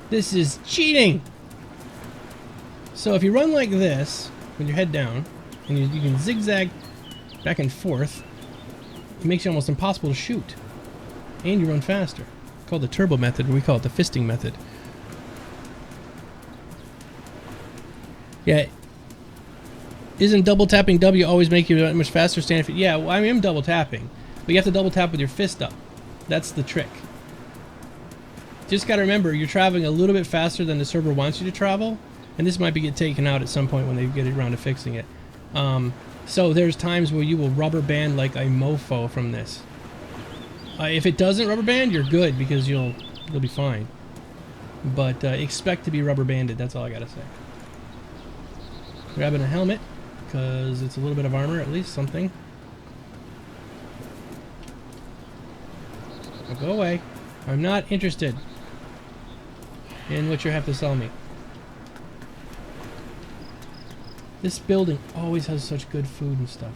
This is cheating. So if you run like this, with your head down, and you can zigzag back and forth, it makes it almost impossible to shoot. And you run faster. It's called the turbo method, or we call it the fisting method. Yeah. Isn't double tapping W always make you that much faster stand? Yeah, well, I am double tapping. But you have to double tap with your fist up. That's the trick. Just gotta remember, you're traveling a little bit faster than the server wants you to travel. And this might be get taken out at some point when they get around to fixing it. So there's times where you will rubber band like a mofo from this. If it doesn't rubber band, you're good because you'll be fine. But expect to be rubber banded, that's all I gotta say. Grabbing a helmet, because it's a little bit of armor, at least something. Now go away. I'm not interested in what you have to sell me. This building always has such good food and stuff.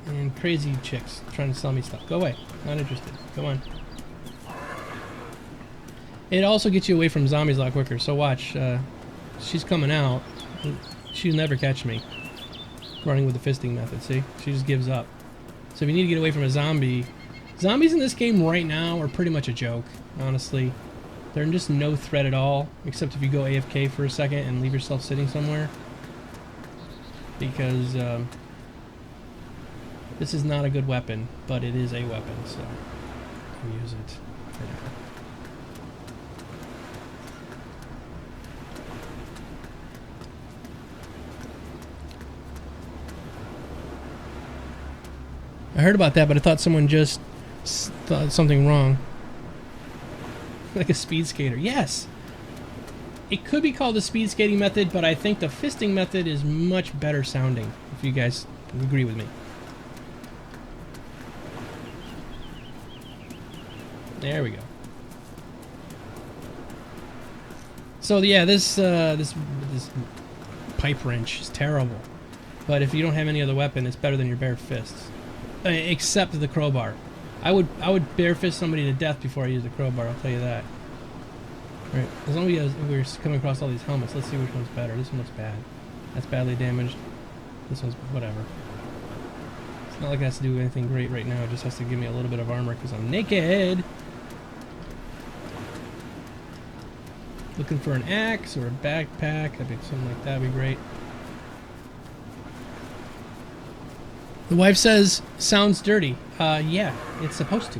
And crazy chicks trying to sell me stuff. Go away. Not interested. Come on. It also gets you away from zombies a lot quicker, so watch. She's coming out. She'll never catch me. Running with the fisting method, see? She just gives up. So if you need to get away from a zombie... Zombies in this game right now are pretty much a joke, honestly. They're just no threat at all, except if you go AFK for a second and leave yourself sitting somewhere. Because this is not a good weapon, but it is a weapon, so I'll use it for now. I heard about that, but I thought someone just thought something wrong. Like a speed skater. Yes! It could be called the speed skating method, but I think the fisting method is much better sounding, if you guys agree with me. There we go. So yeah, this pipe wrench is terrible. But if you don't have any other weapon, it's better than your bare fists. Except the crowbar. I would bare fist somebody to death before I use the crowbar, I'll tell you that. Alright, as long as we're coming across all these helmets, let's see which one's better. This one looks bad. That's badly damaged. This one's whatever. It's not like it has to do anything great right now, it just has to give me a little bit of armor because I'm naked! Looking for an axe or a backpack, something like that would be great. The wife says, sounds dirty. Yeah, it's supposed to.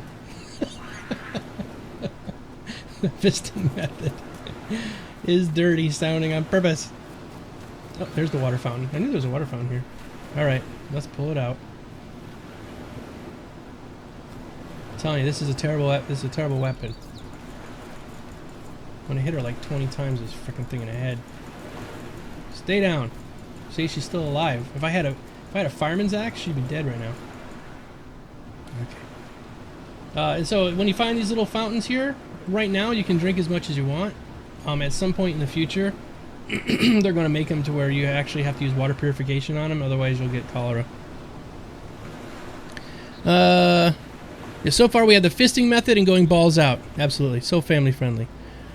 The fisting method is dirty sounding on purpose. Oh, there's the water fountain. I knew there was a water fountain here. Alright, let's pull it out. I'm telling you, this is a terrible weapon. When I hit her like 20 times, this freaking thing in the head. Stay down. See, she's still alive. If I had a fireman's axe, she'd be dead right now. Okay. And so when you find these little fountains here, right now you can drink as much as you want. At some point in the future, they're going to make them to where you actually have to use water purification on them, otherwise you'll get cholera. Yeah, so far we have the fisting method and going balls out. Absolutely. So family friendly.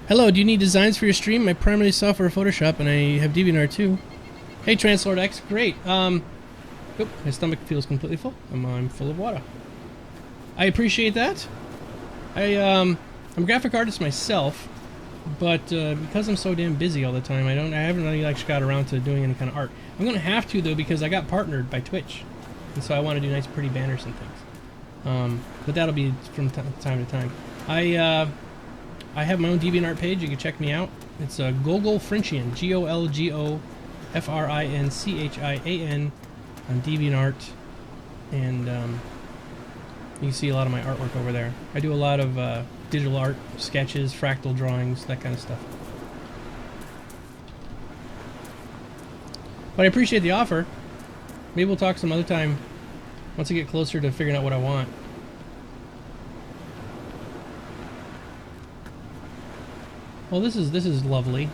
Hello, do you need designs for your stream? I primarily software Photoshop and I have DeviantArt too. Hey Translord X, great. Oop, my stomach feels completely full. I'm full of water. I appreciate that. I'm a graphic artist myself, But because I'm so damn busy all the time, I haven't really actually got around to doing any kind of art. I'm gonna have to though, because I got partnered by Twitch, and so I want to do nice, pretty banners and things. But that'll be from time to time. I have my own DeviantArt page. You can check me out. It's Golgofrincian, GOLGOFRINCHIAN on DeviantArt, and you can see a lot of my artwork over there. I do a lot of digital art, sketches, fractal drawings, that kind of stuff. But I appreciate the offer. Maybe we'll talk some other time once I get closer to figuring out what I want. Well, this is lovely.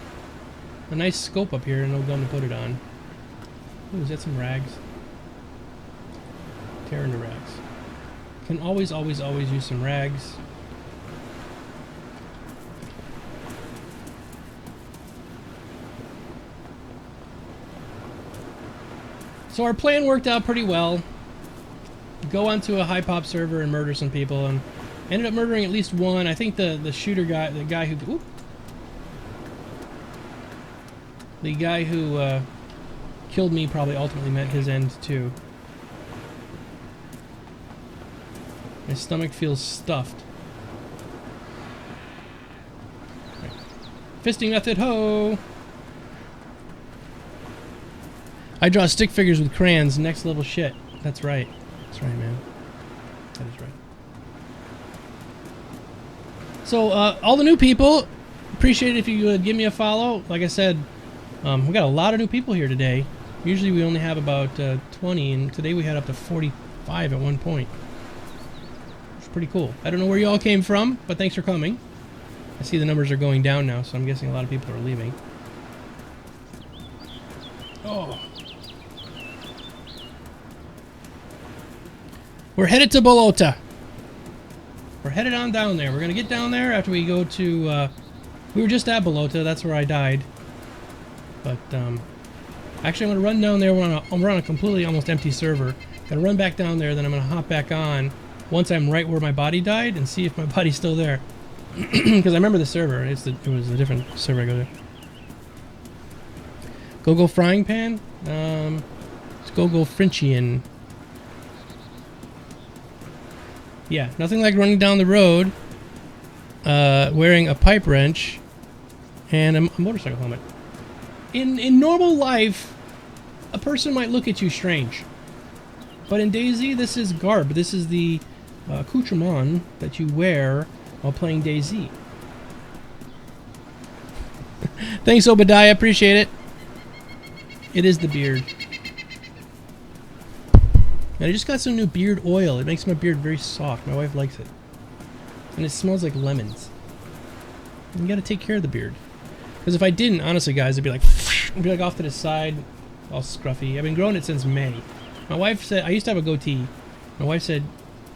A nice scope up here and no gun to put it on. Ooh, is that some rags? Tear into rags. Can always use some rags. So our plan worked out pretty well. Go onto a high pop server and murder some people, and ended up murdering at least one. I think the shooter guy, the guy who killed me probably ultimately met his end too. My stomach feels stuffed. Right. Fisting method, ho! I draw stick figures with crayons, next level shit. That's right. That's right, man. That is right. So, all the new people, appreciate it if you would give me a follow. Like I said, we got a lot of new people here today. Usually we only have about 20, and today we had up to 45 at one point. It's pretty cool. I don't know where you all came from, but thanks for coming. I see the numbers are going down now, so I'm guessing a lot of people are leaving. Oh. We're headed to Bolota. We're headed on down there. We're going to get down there after we go to... we were just at Bolota. That's where I died. But, actually, I'm going to run down there. We're on a completely almost empty server. Going to run back down there, then I'm going to hop back on once I'm right where my body died and see if my body's still there. Because I remember the server. It was a different server I go to. Go frying pan? It's Golgofrincian. Yeah, nothing like running down the road wearing a pipe wrench and a motorcycle helmet. In normal life, a person might look at you strange. But in DayZ, this is garb. This is the accoutrement that you wear while playing DayZ. Thanks, Obadiah. Appreciate it. It is the beard. And I just got some new beard oil. It makes my beard very soft. My wife likes it. And it smells like lemons. And you gotta take care of the beard. Because if I didn't, honestly, guys, it'd be like off to the side, all scruffy. I've been growing it since May. My wife said, I used to have a goatee. My wife said,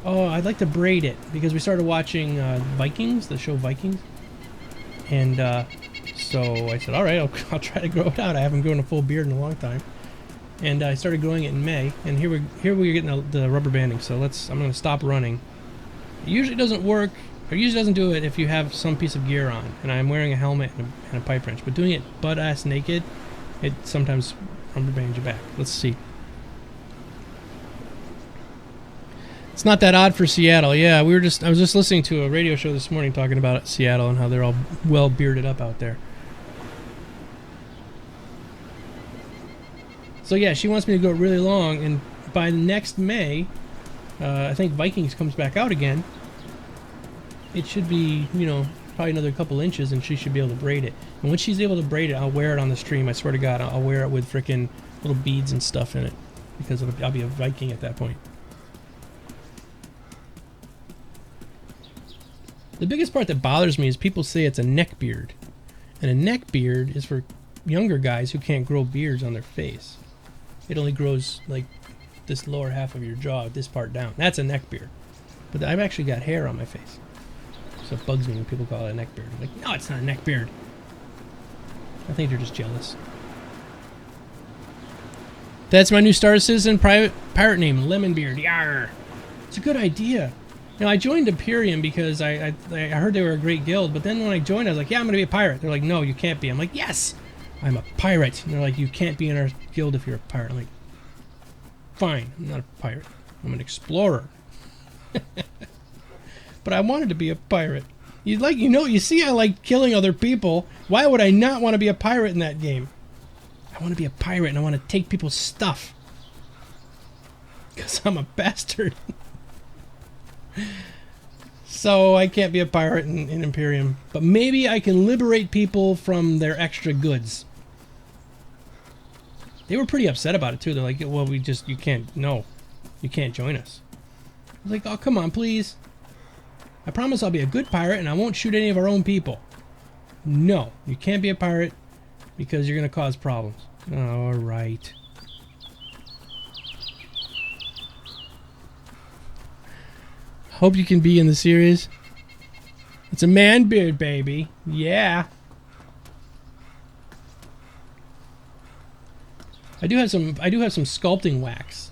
oh, I'd like to braid it. Because we started watching Vikings, the show Vikings. And so I said, alright, I'll try to grow it out. I haven't grown a full beard in a long time. And I started growing it in May. And here we're getting the rubber banding. So I'm going to stop running. It usually doesn't work. Or usually doesn't do it if you have some piece of gear on. And I'm wearing a helmet and a pipe wrench. But doing it butt-ass naked, it sometimes rubber bands your back. Let's see. It's not that odd for Seattle. Yeah, I was just listening to a radio show this morning talking about Seattle and how they're all well bearded up out there. So yeah, she wants me to go really long, and by next May, I think Vikings comes back out again. It should be, probably another couple inches, and she should be able to braid it. And when she's able to braid it, I'll wear it on the stream. I swear to God, I'll wear it with frickin' little beads and stuff in it, because I'll be a Viking at that point. The biggest part that bothers me is people say it's a neck beard. And a neck beard is for younger guys who can't grow beards on their face. It only grows like this lower half of your jaw, this part down. That's a neck beard. But I've actually got hair on my face. So it bugs me when people call it a neck beard. I'm like, no, it's not a neck beard. I think they're just jealous. That's my new Star Citizen pirate name, Lemonbeard. Yarr! It's a good idea. You know, I joined Imperium because I heard they were a great guild, but then when I joined, I was like, yeah, I'm gonna be a pirate. They're like, no, you can't be. I'm like, yes, I'm a pirate. And they're like, you can't be in our guild if you're a pirate. I'm like, fine, I'm not a pirate. I'm an explorer. But I wanted to be a pirate. You see I like killing other people. Why would I not want to be a pirate in that game? I want to be a pirate and I want to take people's stuff. Because I'm a bastard. So I can't be a pirate in Imperium. But maybe I can liberate people from their extra goods. They were pretty upset about it too. They're like, well, you can't join us. I was like, oh, come on, please. I promise I'll be a good pirate and I won't shoot any of our own people. No, you can't be a pirate because you're going to cause problems. All right. Hope you can be in the series. It's a man beard, baby. Yeah. I do have some sculpting wax.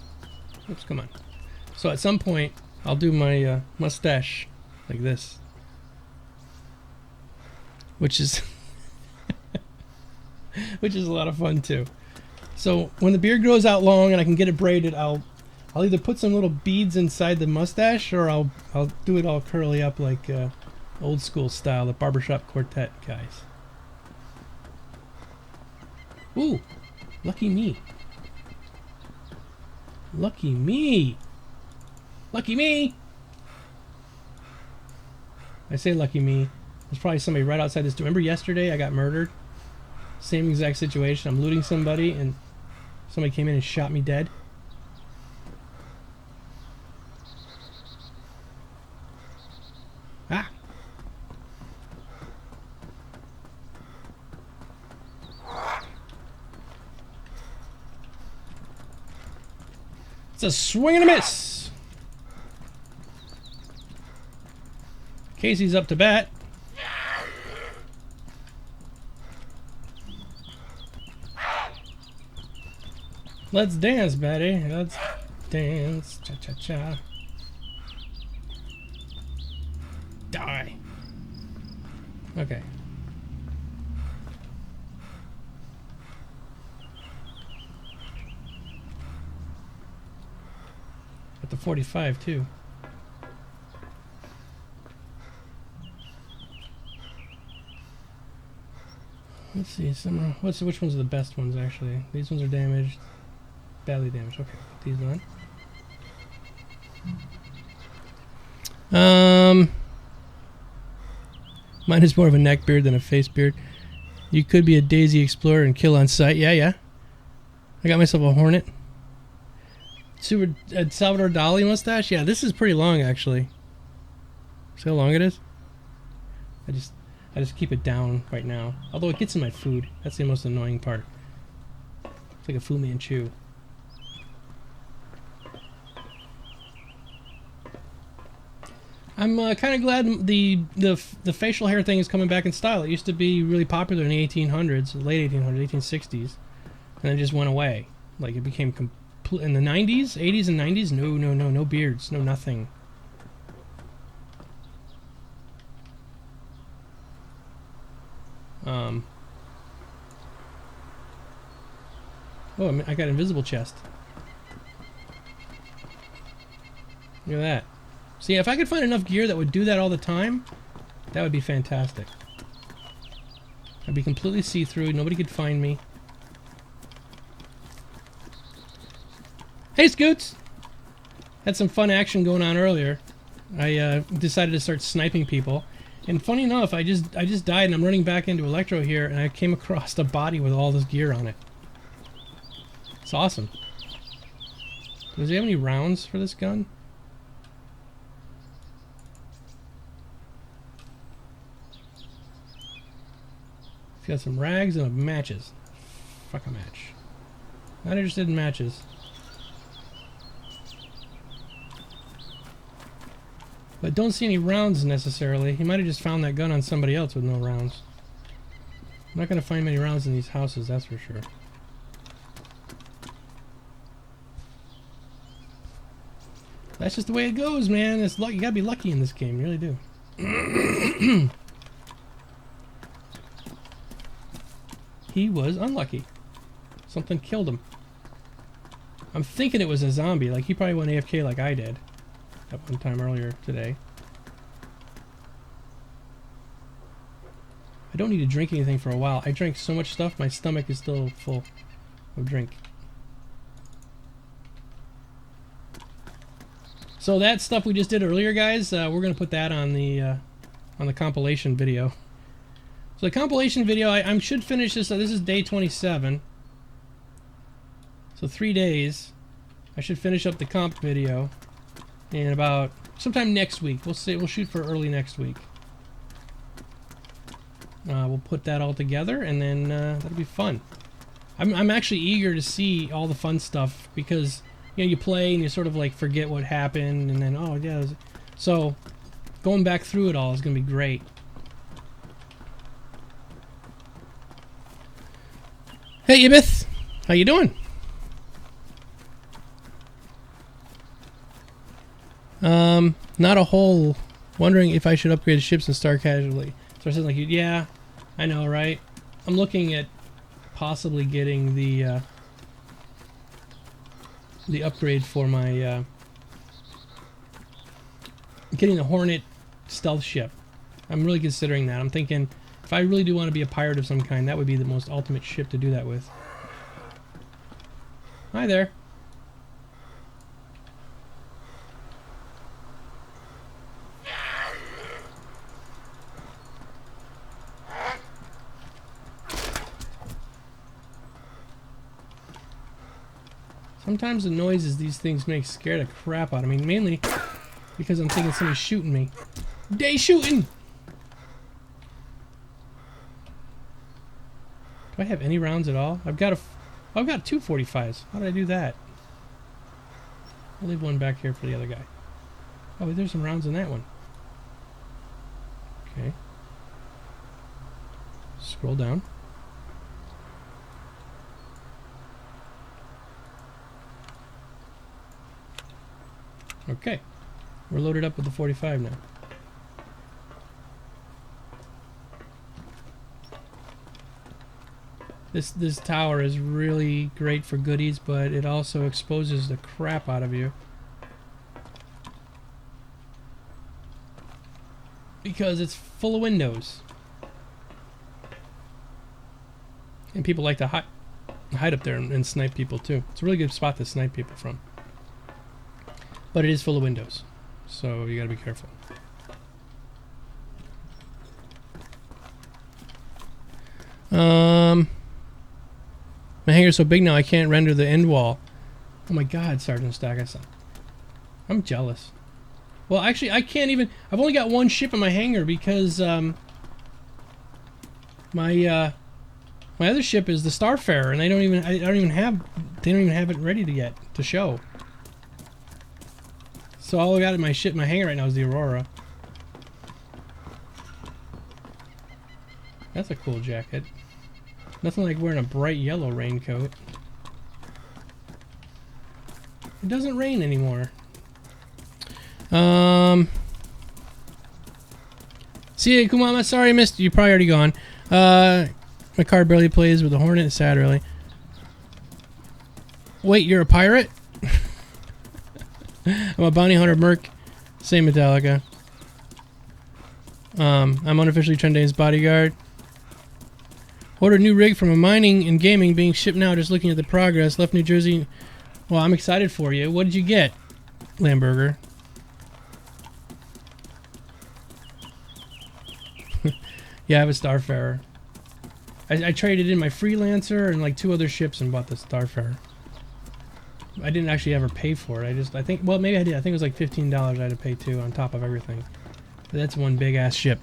Oops, come on. So at some point I'll do my mustache like this. Which is which is a lot of fun too. So when the beard grows out long and I can get it braided, I'll either put some little beads inside the mustache or I'll do it all curly up like old school style, the barbershop quartet guys. Ooh, lucky me. Lucky me. Lucky me. I say lucky me. There's probably somebody right outside this door. Remember yesterday I got murdered? Same exact situation. I'm looting somebody and somebody came in and shot me dead. Ah! It's a swing and a miss! Casey's up to bat. Let's dance, Betty. Let's dance. Cha-cha-cha. Die. Okay. At the 45 too. Let's see. Which ones are the best ones actually? These ones are damaged. Badly damaged. Okay, put these on. Mine is more of a neck beard than a face beard. You could be a DayZ explorer and kill on sight. Yeah. I got myself a hornet. Salvador Dali mustache. Yeah, this is pretty long actually. See how long it is? I just keep it down right now. Although it gets in my food. That's the most annoying part. It's like a Fu Manchu. I'm kind of glad the facial hair thing is coming back in style. It used to be really popular in the 1800s, late 1800s, 1860s, and it just went away. Like it became in the 90s, 80s, and 90s. No beards, no nothing. Oh, I got invisible chest. Look at that. See, if I could find enough gear that would do that all the time, that would be fantastic. I'd be completely see-through, nobody could find me. Hey, Scoots! Had some fun action going on earlier. I decided to start sniping people. And funny enough, I just died and I'm running back into Electro here and I came across a body with all this gear on it. It's awesome. Does he have any rounds for this gun? He's got some rags and matches. Fuck a match. Not interested in matches. But don't see any rounds necessarily. He might have just found that gun on somebody else with no rounds. I'm not going to find many rounds in these houses, that's for sure. That's just the way it goes, man. It's luck. You gotta be lucky in this game. You really do. He was unlucky. Something killed him. I'm thinking it was a zombie. Like, he probably went AFK like I did at one time earlier today. I don't need to drink anything for a while. I drank so much stuff, my stomach is still full of drink. So that stuff we just did earlier, guys, we're gonna put that on the compilation video. So the compilation video, I should finish this. This is day 27. So 3 days. I should finish up the comp video in about sometime next week. We'll see. We'll shoot for early next week. We'll put that all together, and then that'll be fun. I'm actually eager to see all the fun stuff because, you know, you play and you sort of like forget what happened, and then oh yeah. So going back through it all is gonna be great. Hey Ibith, how you doing? Not a whole. Wondering if I should upgrade ships and start casually. So I said like, yeah, I know, right? I'm looking at possibly getting the upgrade for my getting the Hornet stealth ship. I'm really considering that. I'm thinking if I really do want to be a pirate of some kind, that would be the most ultimate ship to do that with. Hi there. Sometimes the noises these things make scare the crap out of me. Mainly because I'm thinking somebody's shooting me. Day shooting! Do I have any rounds at all? I've got 2 45s. How did I do that? I'll leave one back here for the other guy. Oh, there's some rounds in that one. Okay. Scroll down. Okay, we're loaded up with the 45 now. This tower is really great for goodies, but it also exposes the crap out of you because it's full of windows, and people like to hide up there and snipe people too. It's a really good spot to snipe people from. But it is full of windows, so you gotta be careful. My hangar's so big now I can't render the end wall. Oh my god, Sergeant Stack, I'm jealous. Well, actually, I can't even. I've only got one ship in my hangar because my other ship is the Starfarer, and they don't even have it ready yet to show. So all I got in my hangar right now is the Aurora. That's a cool jacket. Nothing like wearing a bright yellow raincoat. It doesn't rain anymore. See ya, Kumama. Sorry I missed you. You're probably already gone. My car barely plays with the Hornet. It's sad, really. Wait, you're a pirate? I'm a bounty hunter merc. Same Metallica. I'm unofficially Trendane's bodyguard. Ordered new rig from a mining and gaming being shipped now. Just looking at the progress. Left New Jersey. Well, I'm excited for you. What did you get, Lamberger? Yeah, I have a Starfarer. I traded in my Freelancer and like 2 other ships and bought the Starfarer. I didn't actually ever pay for it. I think, well, maybe I did. I think it was like $15 I had to pay too on top of everything. But that's one big ass ship.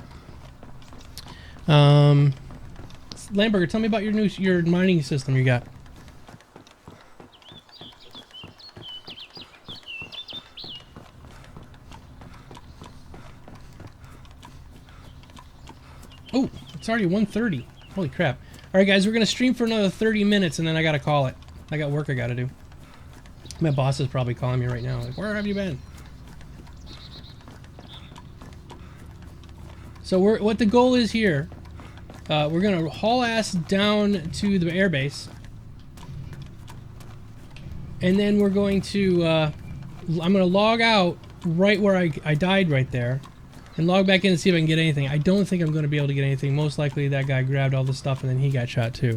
Lamberger, tell me about your mining system you got. Oh, it's already 1:30. Holy crap. Alright guys, we're going to stream for another 30 minutes and then I got to call it. I got work I got to do. My boss is probably calling me right now. Like, where have you been? So what the goal is here, we're gonna haul ass down to the airbase, and then we're going to, I'm gonna log out right where I died right there, and log back in and see if I can get anything. I don't think I'm gonna be able to get anything. Most likely that guy grabbed all the stuff and then he got shot too.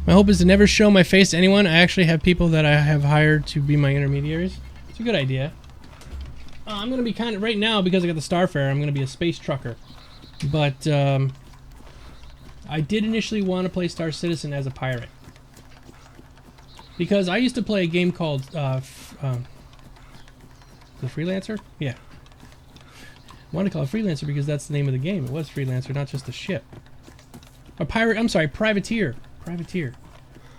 My hope is to never show my face to anyone. I actually have people that I have hired to be my intermediaries. It's a good idea. I'm going to be kind of, right now, because I got the Starfare, I'm going to be a space trucker. But, I did initially want to play Star Citizen as a pirate. Because I used to play a game called, the Freelancer? Yeah. I wanted to call it Freelancer because that's the name of the game. It was Freelancer, not just a ship. A pirate, I'm sorry, Privateer. Privateer.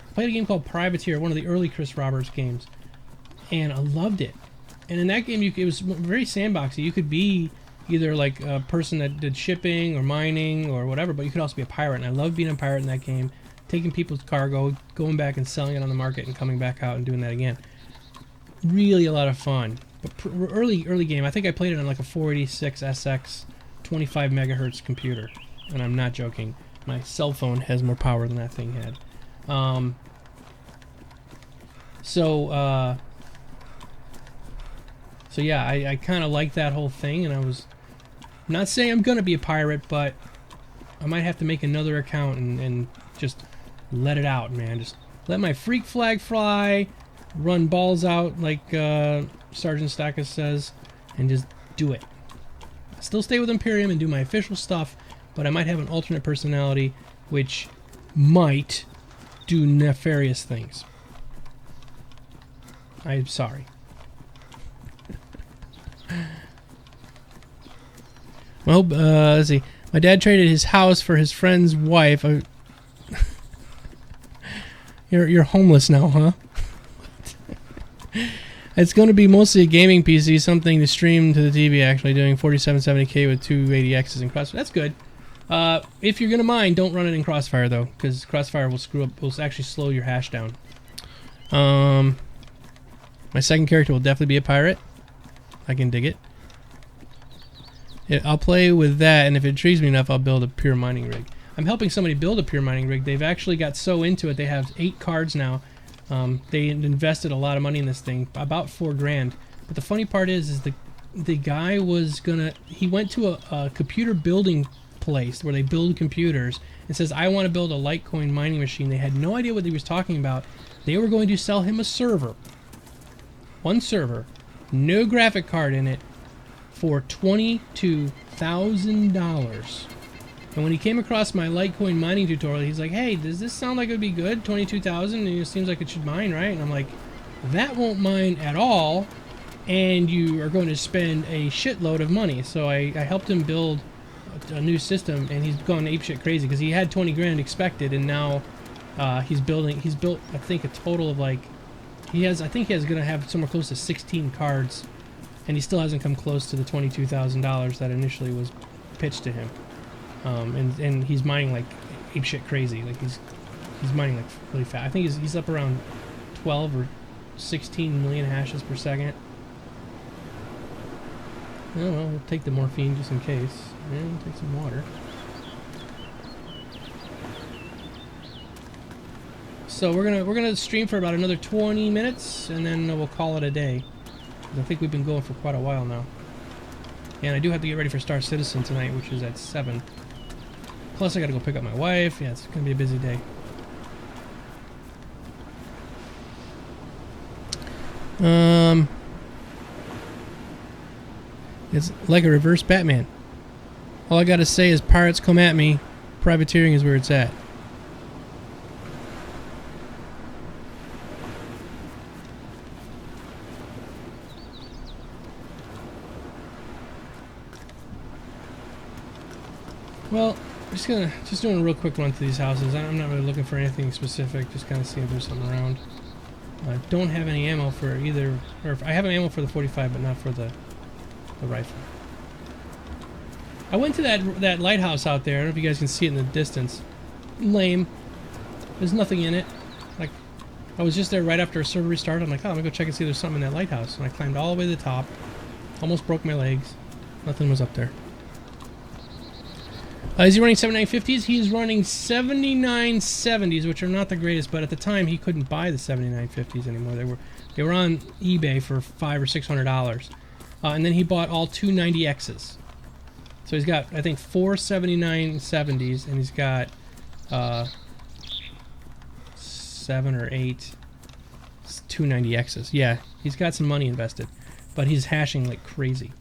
I played a game called Privateer, one of the early Chris Roberts games, and I loved it. And in that game, it was very sandboxy. You could be either like a person that did shipping or mining or whatever, but you could also be a pirate. And I loved being a pirate in that game, taking people's cargo, going back and selling it on the market, and coming back out and doing that again. Really a lot of fun. But early game, I think I played it on like a 486 SX 25 megahertz computer, and I'm not joking. My cell phone has more power than that thing had. So yeah, I kind of like that whole thing, and I was not saying I'm gonna be a pirate, but I might have to make another account and just let it out, man. Just let my freak flag fly, run balls out like Sergeant Stackus says, and just do it. Still stay with Imperium and do my official stuff, but I might have an alternate personality which might do nefarious things. I'm sorry. Well, let's see. My dad traded his house for his friend's wife. You're homeless now, huh? It's going to be mostly a gaming PC, something to stream to the TV, actually, doing 4770K with 280Xs and Crossfire. That's good. If you're going to mine, don't run it in Crossfire, though, because Crossfire will screw up, will actually slow your hash down. My second character will definitely be a pirate. I can dig it. I'll play with that, and if it intrigues me enough, I'll build a pure mining rig. I'm helping somebody build a pure mining rig. They've actually got so into it, they have 8 cards now. They invested a lot of money in this thing, about $4 grand. But the funny part is the guy was gonna, he went to a computer building place where they build computers and says, I want to build a Litecoin mining machine. They had no idea what he was talking about. They were going to sell him a server. One server, no graphic card in it, for $22,000. And when he came across my Litecoin mining tutorial, he's like, hey, does this sound like it would be good? 22,000, and it seems like it should mine, right? And I'm like, that won't mine at all, and you are going to spend a shitload of money. So I helped him build a new system, and he's gone apeshit crazy because he had 20 grand expected, and now he's built, I think, a total of like, I think he's going to have somewhere close to 16 cards, and he still hasn't come close to the $22,000 that initially was pitched to him. And he's mining like apeshit crazy. Like he's mining like really fast. I think he's up around 12 or 16 million hashes per second. I don't know. We'll take the morphine just in case. And take some water. So we're gonna stream for about another 20 minutes, and then we'll call it a day. I think we've been going for quite a while now. And I do have to get ready for Star Citizen tonight, which is at 7. Plus I gotta go pick up my wife. Yeah, it's gonna be a busy day. It's like a reverse Batman. All I gotta say is pirates come at me. Privateering is where it's at. Well, just doing a real quick run through these houses. I'm not really looking for anything specific. Just kind of seeing if there's something around. I don't have any ammo for either, or if I have ammo for the 45, but not for the rifle. I went to that lighthouse out there. I don't know if you guys can see it in the distance. Lame. There's nothing in it. Like, I was just there right after a server restart. I'm like, oh, I'm gonna go check and see if there's something in that lighthouse. And I climbed all the way to the top. Almost broke my legs. Nothing was up there. Is he running 7950s? He's running 7970s, which are not the greatest, but at the time he couldn't buy the 7950s anymore. They were on eBay for $500 or $600. And then he bought all 290Xs. So he's got, I think, 4 7970s, and he's got 7 or 8 290Xs. Yeah, he's got some money invested, but he's hashing like crazy.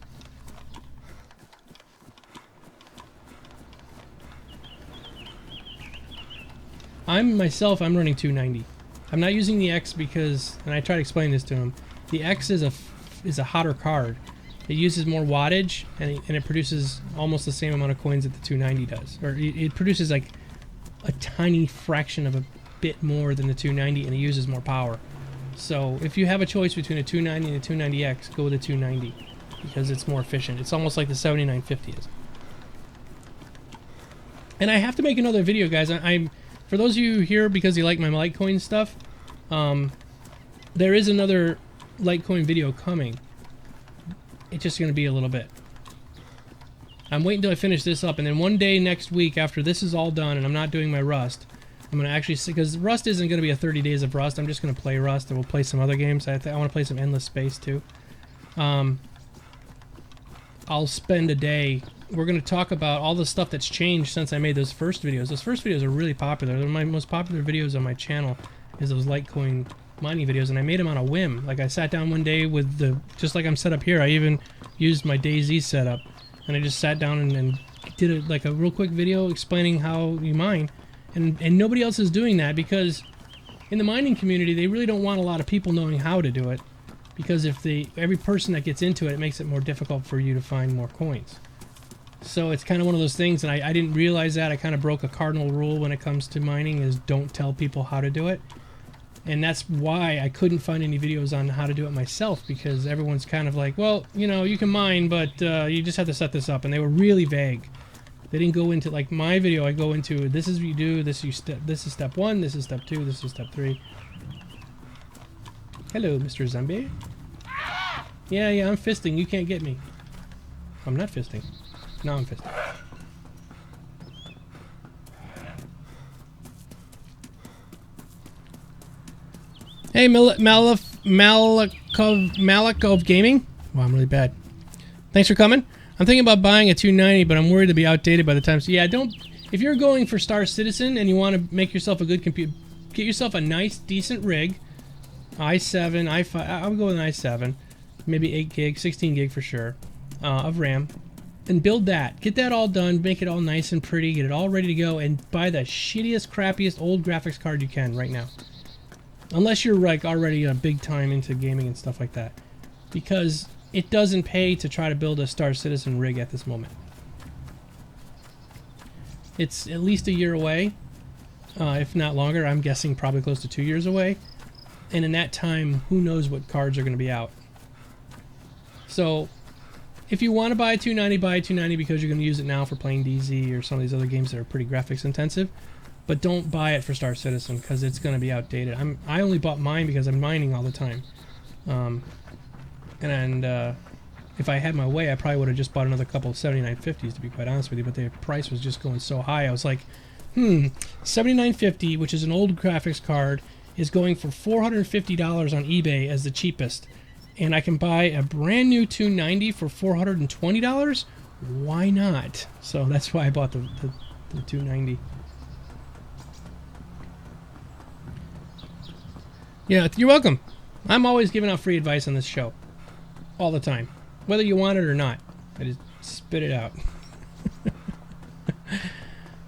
I'm running 290. I'm not using the X because, and I try to explain this to him, the X is a hotter card. It uses more wattage, and it produces almost the same amount of coins that the 290 does. Or it produces like a tiny fraction of a bit more than the 290, and it uses more power. So if you have a choice between a 290 and a 290X, go with the 290 because it's more efficient. It's almost like the 7950 is. And I have to make another video, guys. For those of you here because you like my Litecoin stuff, there is another Litecoin video coming. It's just going to be a little bit. I'm waiting until I finish this up, and then one day next week after this is all done and I'm not doing my Rust, I'm going to actually see, because Rust isn't going to be a 30 days of Rust. I'm just going to play Rust, and we'll play some other games. I want to play some Endless Space too. I'll spend a day. We're going to talk about all the stuff that's changed since I made those first videos. Those first videos are really popular. They're my most popular videos on my channel is those Litecoin mining videos, and I made them on a whim. Like I sat down one day with just like I'm set up here. I even used my DayZ setup, and I just sat down and did like a real quick video explaining how you mine. And nobody else is doing that because in the mining community, they really don't want a lot of people knowing how to do it, because if every person that gets into it, it makes it more difficult for you to find more coins. So it's kind of one of those things, and I didn't realize that. I kind of broke a cardinal rule when it comes to mining, is don't tell people how to do it. And that's why I couldn't find any videos on how to do it myself, because everyone's kind of like, well, you know, you can mine, but you just have to set this up. And they were really vague. They didn't go into, like my video, I go into, this is what you do, this is step 1, this is step 2, this is step 3. Hello, Mr. Zombie. Yeah, I'm fisting. You can't get me. I'm not fisting. Now I'm fisting. Hey, Malakov Gaming. Wow, I'm really bad. Thanks for coming. I'm thinking about buying a 290, but I'm worried to be outdated by the time. So yeah, don't. If you're going for Star Citizen and you want to make yourself a good computer, get yourself a nice, decent rig. i7, i5. I'll go with an i7, maybe 8 gig, 16 gig for sure, of RAM, and build that. Get that all done. Make it all nice and pretty. Get it all ready to go, and buy the shittiest, crappiest old graphics card you can right now. Unless you're like already a big time into gaming and stuff like that, because it doesn't pay to try to build a Star Citizen rig at this moment. It's at least a year away, if not longer. I'm guessing probably close to 2 years away. And in that time, who knows what cards are going to be out. So, if you want to buy a 290, buy a 290 because you're going to use it now for playing DayZ or some of these other games that are pretty graphics intensive. But don't buy it for Star Citizen because it's going to be outdated. I only bought mine because I'm mining all the time. If I had my way, I probably would have just bought another couple of 7950s, to be quite honest with you, but their price was just going so high. I was like, 7950, which is an old graphics card, is going for $450 on eBay as the cheapest. And I can buy a brand new 290 for $420? Why not? So that's why I bought the 290. Yeah, you're welcome. I'm always giving out free advice on this show. All the time. Whether you want it or not. I just spit it out.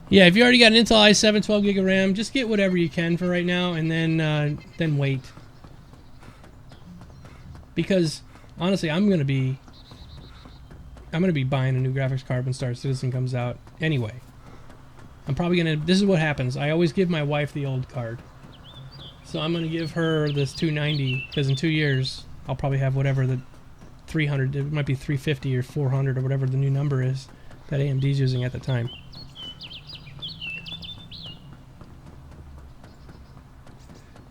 Yeah, if you already got an Intel i7 12 gig of RAM, just get whatever you can for right now, and then wait. Because honestly, I'm gonna be buying a new graphics card when Star Citizen comes out anyway. I'm probably gonna. This is what happens. I always give my wife the old card. So I'm gonna give her this 290 because in 2 years I'll probably have whatever the 300. It might be 350 or 400 or whatever the new number is that AMD's using at the time.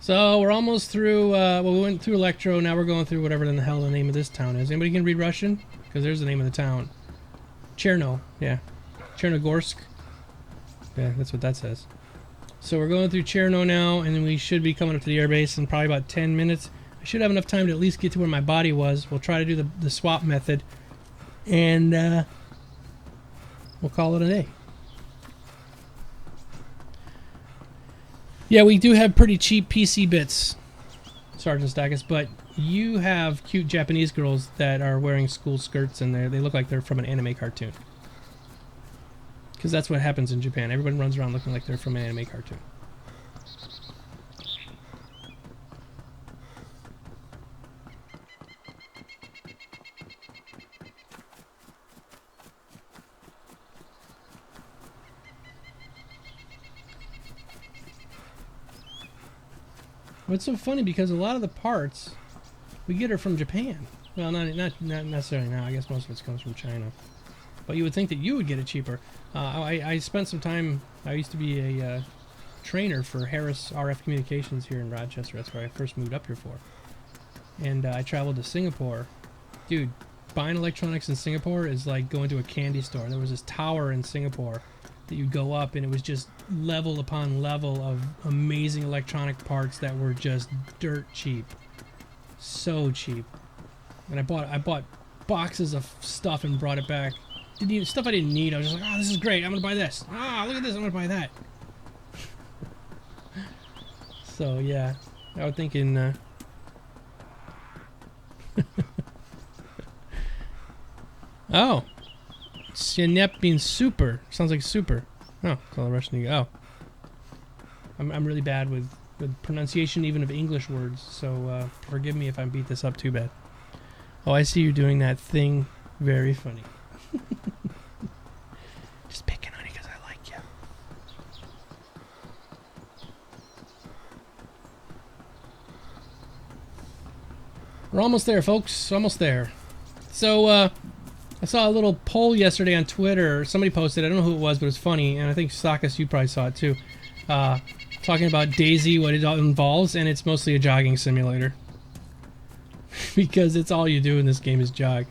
So we're almost through, well, we went through Electro, now we're going through whatever the hell the name of this town is. Anybody can read Russian? Because there's the name of the town. Cherno, yeah. Chernogorsk. Yeah, that's what that says. So we're going through Cherno now, and then we should be coming up to the airbase in probably about 10 minutes. I should have enough time to at least get to where my body was. We'll try to do the swap method, and we'll call it a day. Yeah, we do have pretty cheap PC bits, Sergeant Stackus, but you have cute Japanese girls that are wearing school skirts and they look like they're from an anime cartoon. Because that's what happens in Japan. Everyone runs around looking like they're from an anime cartoon. What's so funny, because a lot of the parts we get are from Japan. Well, not necessarily now. I guess most of it comes from China. But you would think that you would get it cheaper. I spent some time. I used to be a trainer for Harris RF Communications here in Rochester. That's where I first moved up here for. And I traveled to Singapore. Dude, buying electronics in Singapore is like going to a candy store. There was this tower in Singapore that you go up, and it was just level upon level of amazing electronic parts that were just dirt cheap. So cheap. And I bought boxes of stuff and brought it back. Stuff I didn't need. I was just like, oh, this is great. I'm gonna buy this. Ah, look at this. I'm gonna buy that. So yeah, I was thinking. Oh, Snip means super. Sounds like super. Oh, it's all Russian. Oh, I'm really bad with pronunciation, even of English words. So forgive me if I beat this up too bad. Oh, I see you doing that thing. Very funny. Just picking on you because I like you. We're almost there, folks. Almost there. So, I saw a little poll yesterday on Twitter. Somebody posted, I don't know who it was, but it was funny, and I think Sakas, you probably saw it too. Talking about DayZ, what it all involves, and it's mostly a jogging simulator. Because it's all you do in this game is jog.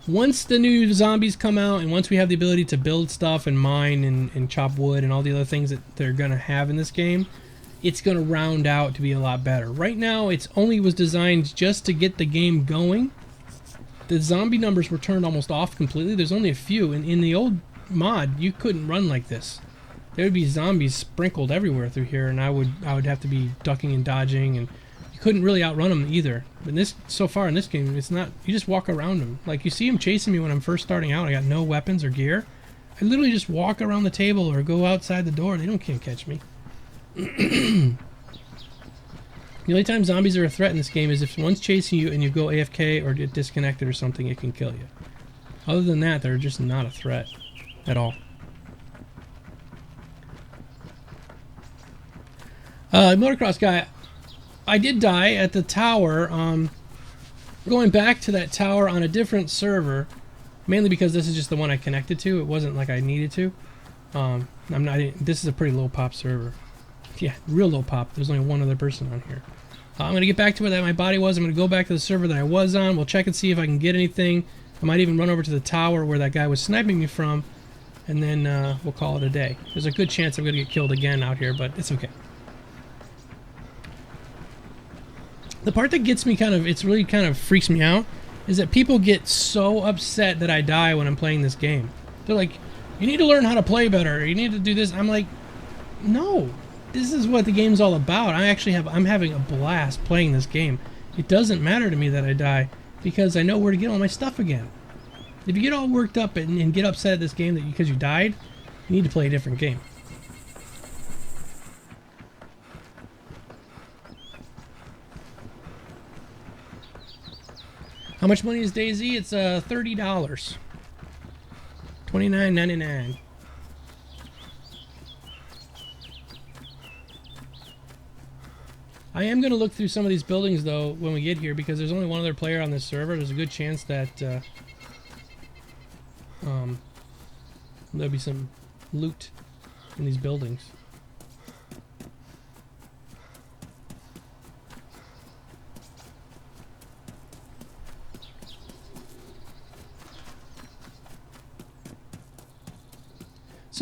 Once the new zombies come out, and once we have the ability to build stuff and mine and chop wood and all the other things that they're going to have in this game, it's going to round out to be a lot better. Right now, it's only was designed just to get the game going. The zombie numbers were turned almost off completely. There's only a few, and in the old mod, you couldn't run like this. There would be zombies sprinkled everywhere through here, and I would have to be ducking and dodging, and you couldn't really outrun them either. But this, so far in this game, it's not. You just walk around them. Like, you see them chasing me when I'm first starting out. I got no weapons or gear. I literally just walk around the table or go outside the door. Can't catch me. The only time zombies are a threat in this game is if one's chasing you and you go AFK or get disconnected or something, it can kill you. Other than that, they're just not a threat at all. Motocross guy, I did die at the tower. Going back to that tower on a different server, mainly because this is just the one I connected to. It wasn't like I needed to. This is a pretty low pop server. Yeah, real low pop. There's only one other person on here. I'm going to get back to where my body was. I'm going to go back to the server that I was on. We'll check and see if I can get anything. I might even run over to the tower where that guy was sniping me from, and then we'll call it a day. There's a good chance I'm going to get killed again out here, but it's okay. The part that gets me really kind of freaks me out, is that people get so upset that I die when I'm playing this game. They're like, you need to learn how to play better. You need to do this. I'm like, no. This is what the game's all about. I'm having a blast playing this game. It doesn't matter to me that I die, because I know where to get all my stuff again. If you get all worked up and get upset at this game because you died, you need to play a different game. How much money is DayZ? It's $30. $29.99. I am going to look through some of these buildings, though, when we get here, because there's only one other player on this server. There's a good chance that there'll be some loot in these buildings.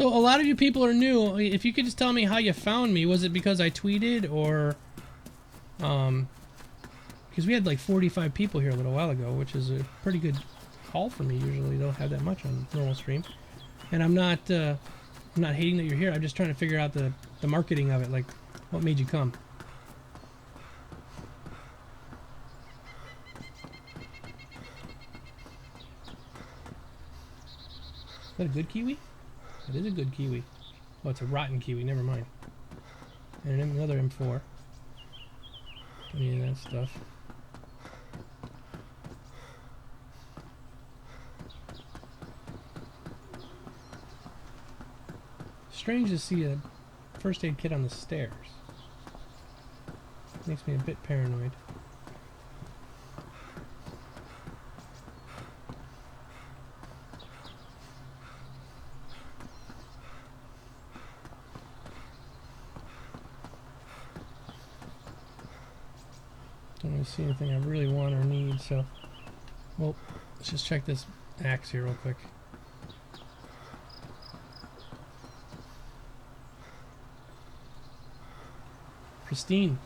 So a lot of you people are new. If you could just tell me how you found me. Was it because I tweeted or... because we had like 45 people here a little while ago, which is a pretty good haul for me. Usually don't have that much on normal stream. And I'm not hating that you're here. I'm just trying to figure out the marketing of it. Like, what made you come? Is that a good kiwi? It is a good kiwi. Oh, it's a rotten kiwi. Never mind. And another M4. Any of that stuff. Strange to see a first aid kit on the stairs. Makes me a bit paranoid. Don't really see anything I really want or need, so... Well, let's just check this axe here real quick. Pristine.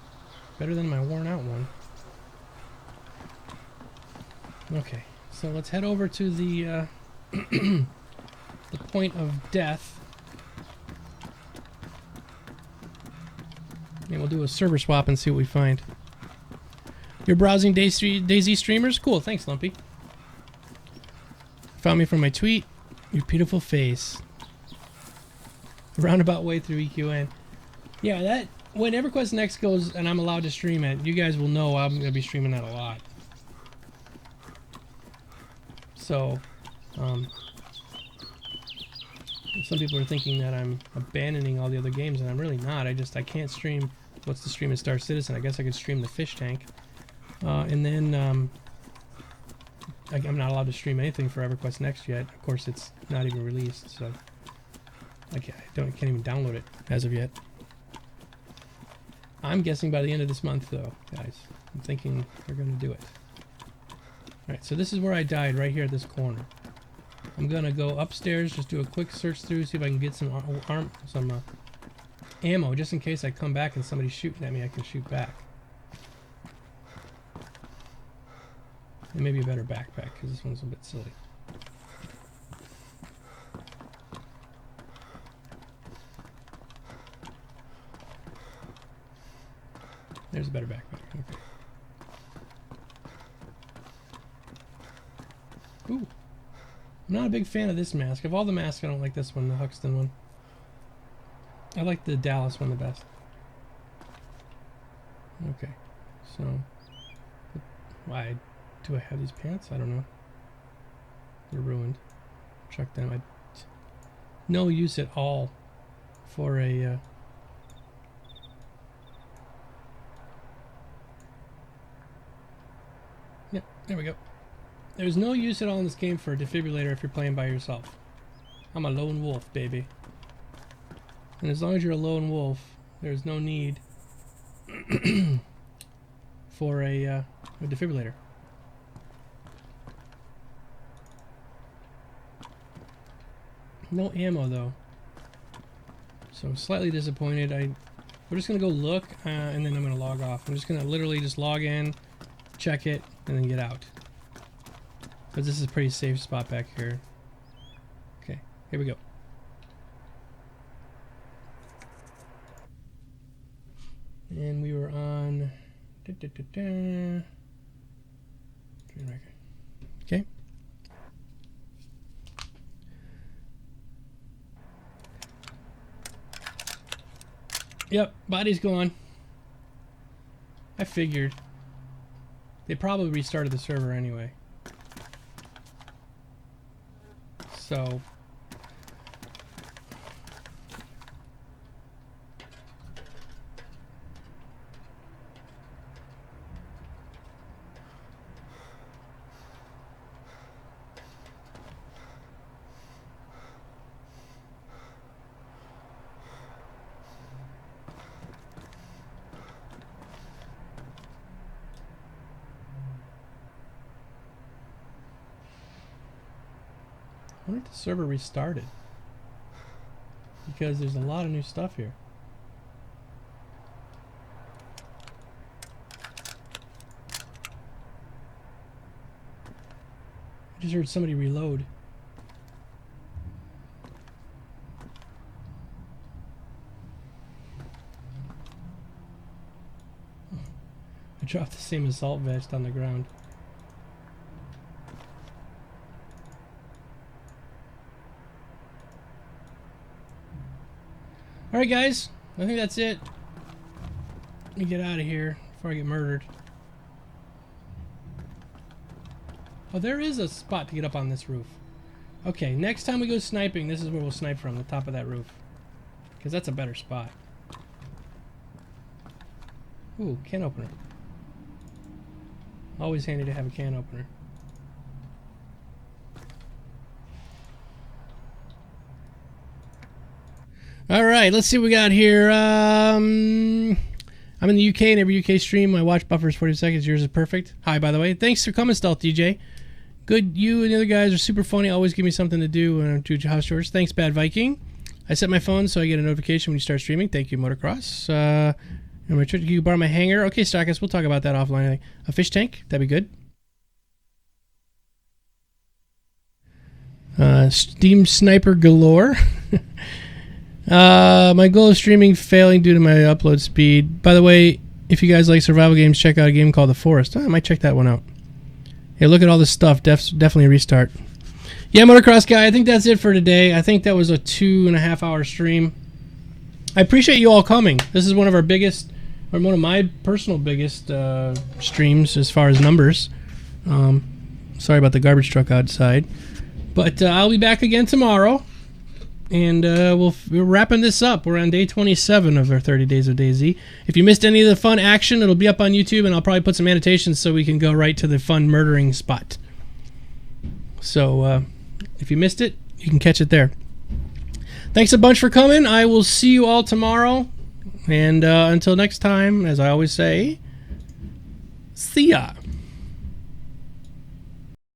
Better than my worn out one. Okay, so let's head over to the the point of death. And we'll do a server swap and see what we find. You're browsing DayZ streamers? Cool, thanks, Lumpy. Found me from my tweet. Your beautiful face. Roundabout way through EQN. Yeah, that... When EverQuest Next goes and I'm allowed to stream it, you guys will know I'm going to be streaming that a lot. So, some people are thinking that I'm abandoning all the other games, and I'm really not. I can't stream what's the stream in Star Citizen. I guess I could stream the fish tank. And then, I'm not allowed to stream anything for EverQuest Next yet. Of course, it's not even released, so I can't even download it as of yet. I'm guessing by the end of this month, though, guys. I'm thinking they're going to do it. Alright, so this is where I died, right here at this corner. I'm going to go upstairs, just do a quick search through, see if I can get some ammo, just in case I come back and somebody's shooting at me, I can shoot back. And maybe a better backpack, because this one's a bit silly. There's a better backpack. Okay. Ooh. I'm not a big fan of this mask. Of all the masks, I don't like this one, the Huxton one. I like the Dallas one the best. Okay. So, why do I have these pants? I don't know. They're ruined. Chuck them. No use at all for a... Yep, there we go. There's no use at all in this game for a defibrillator if you're playing by yourself. I'm a lone wolf, baby. And as long as you're a lone wolf, there's no need for a defibrillator. No ammo, though. So I'm slightly disappointed. We're just going to go look, and then I'm going to log off. I'm just going to literally just log in, check it, and then get out. But this is a pretty safe spot back here. Okay, here we go. And we were on... Okay. Yep, body's gone. I figured. They probably restarted the server anyway. So... I wonder if the server restarted. because there's a lot of new stuff here. I just heard somebody reload. I dropped the same assault vest on the ground. Alright guys, I think that's it. Let me get out of here before I get murdered. Oh, there is a spot to get up on this roof. Okay, next time we go sniping, this is where we'll snipe from, the top of that roof. Because that's a better spot. Ooh, can opener. Always handy to have a can opener. Alright, let's see what we got here. I'm in the UK and every UK stream, my watch buffer is 40 seconds. Yours is perfect. Hi, by the way. Thanks for coming, Stealth DJ. Good, you and the other guys are super funny. Always give me something to do when I do house chores. Thanks, Bad Viking. I set my phone so I get a notification when you start streaming. Thank you, Motocross. You borrow my hanger. Okay, Starkus, we'll talk about that offline. A fish tank, that'd be good. Steam Sniper galore. My goal of streaming failing due to my upload speed. By the way, if you guys like survival games, check out a game called The Forest. I might check that one out. Hey, look at all this stuff. Definitely a restart. Yeah, Motocross guy, I think that's it for today. I think that was a 2.5 hour stream. I appreciate you all coming. This is one of our biggest, or one of my personal biggest streams as far as numbers. Sorry about the garbage truck outside. But I'll be back again tomorrow. And we're wrapping this up. We're on day 27 of our 30 days of DayZ. If you missed any of the fun action, it'll be up on YouTube, and I'll probably put some annotations so we can go right to the fun murdering spot. So if you missed it, you can catch it there. Thanks a bunch for coming. I will see you all tomorrow. And until next time, as I always say, see ya.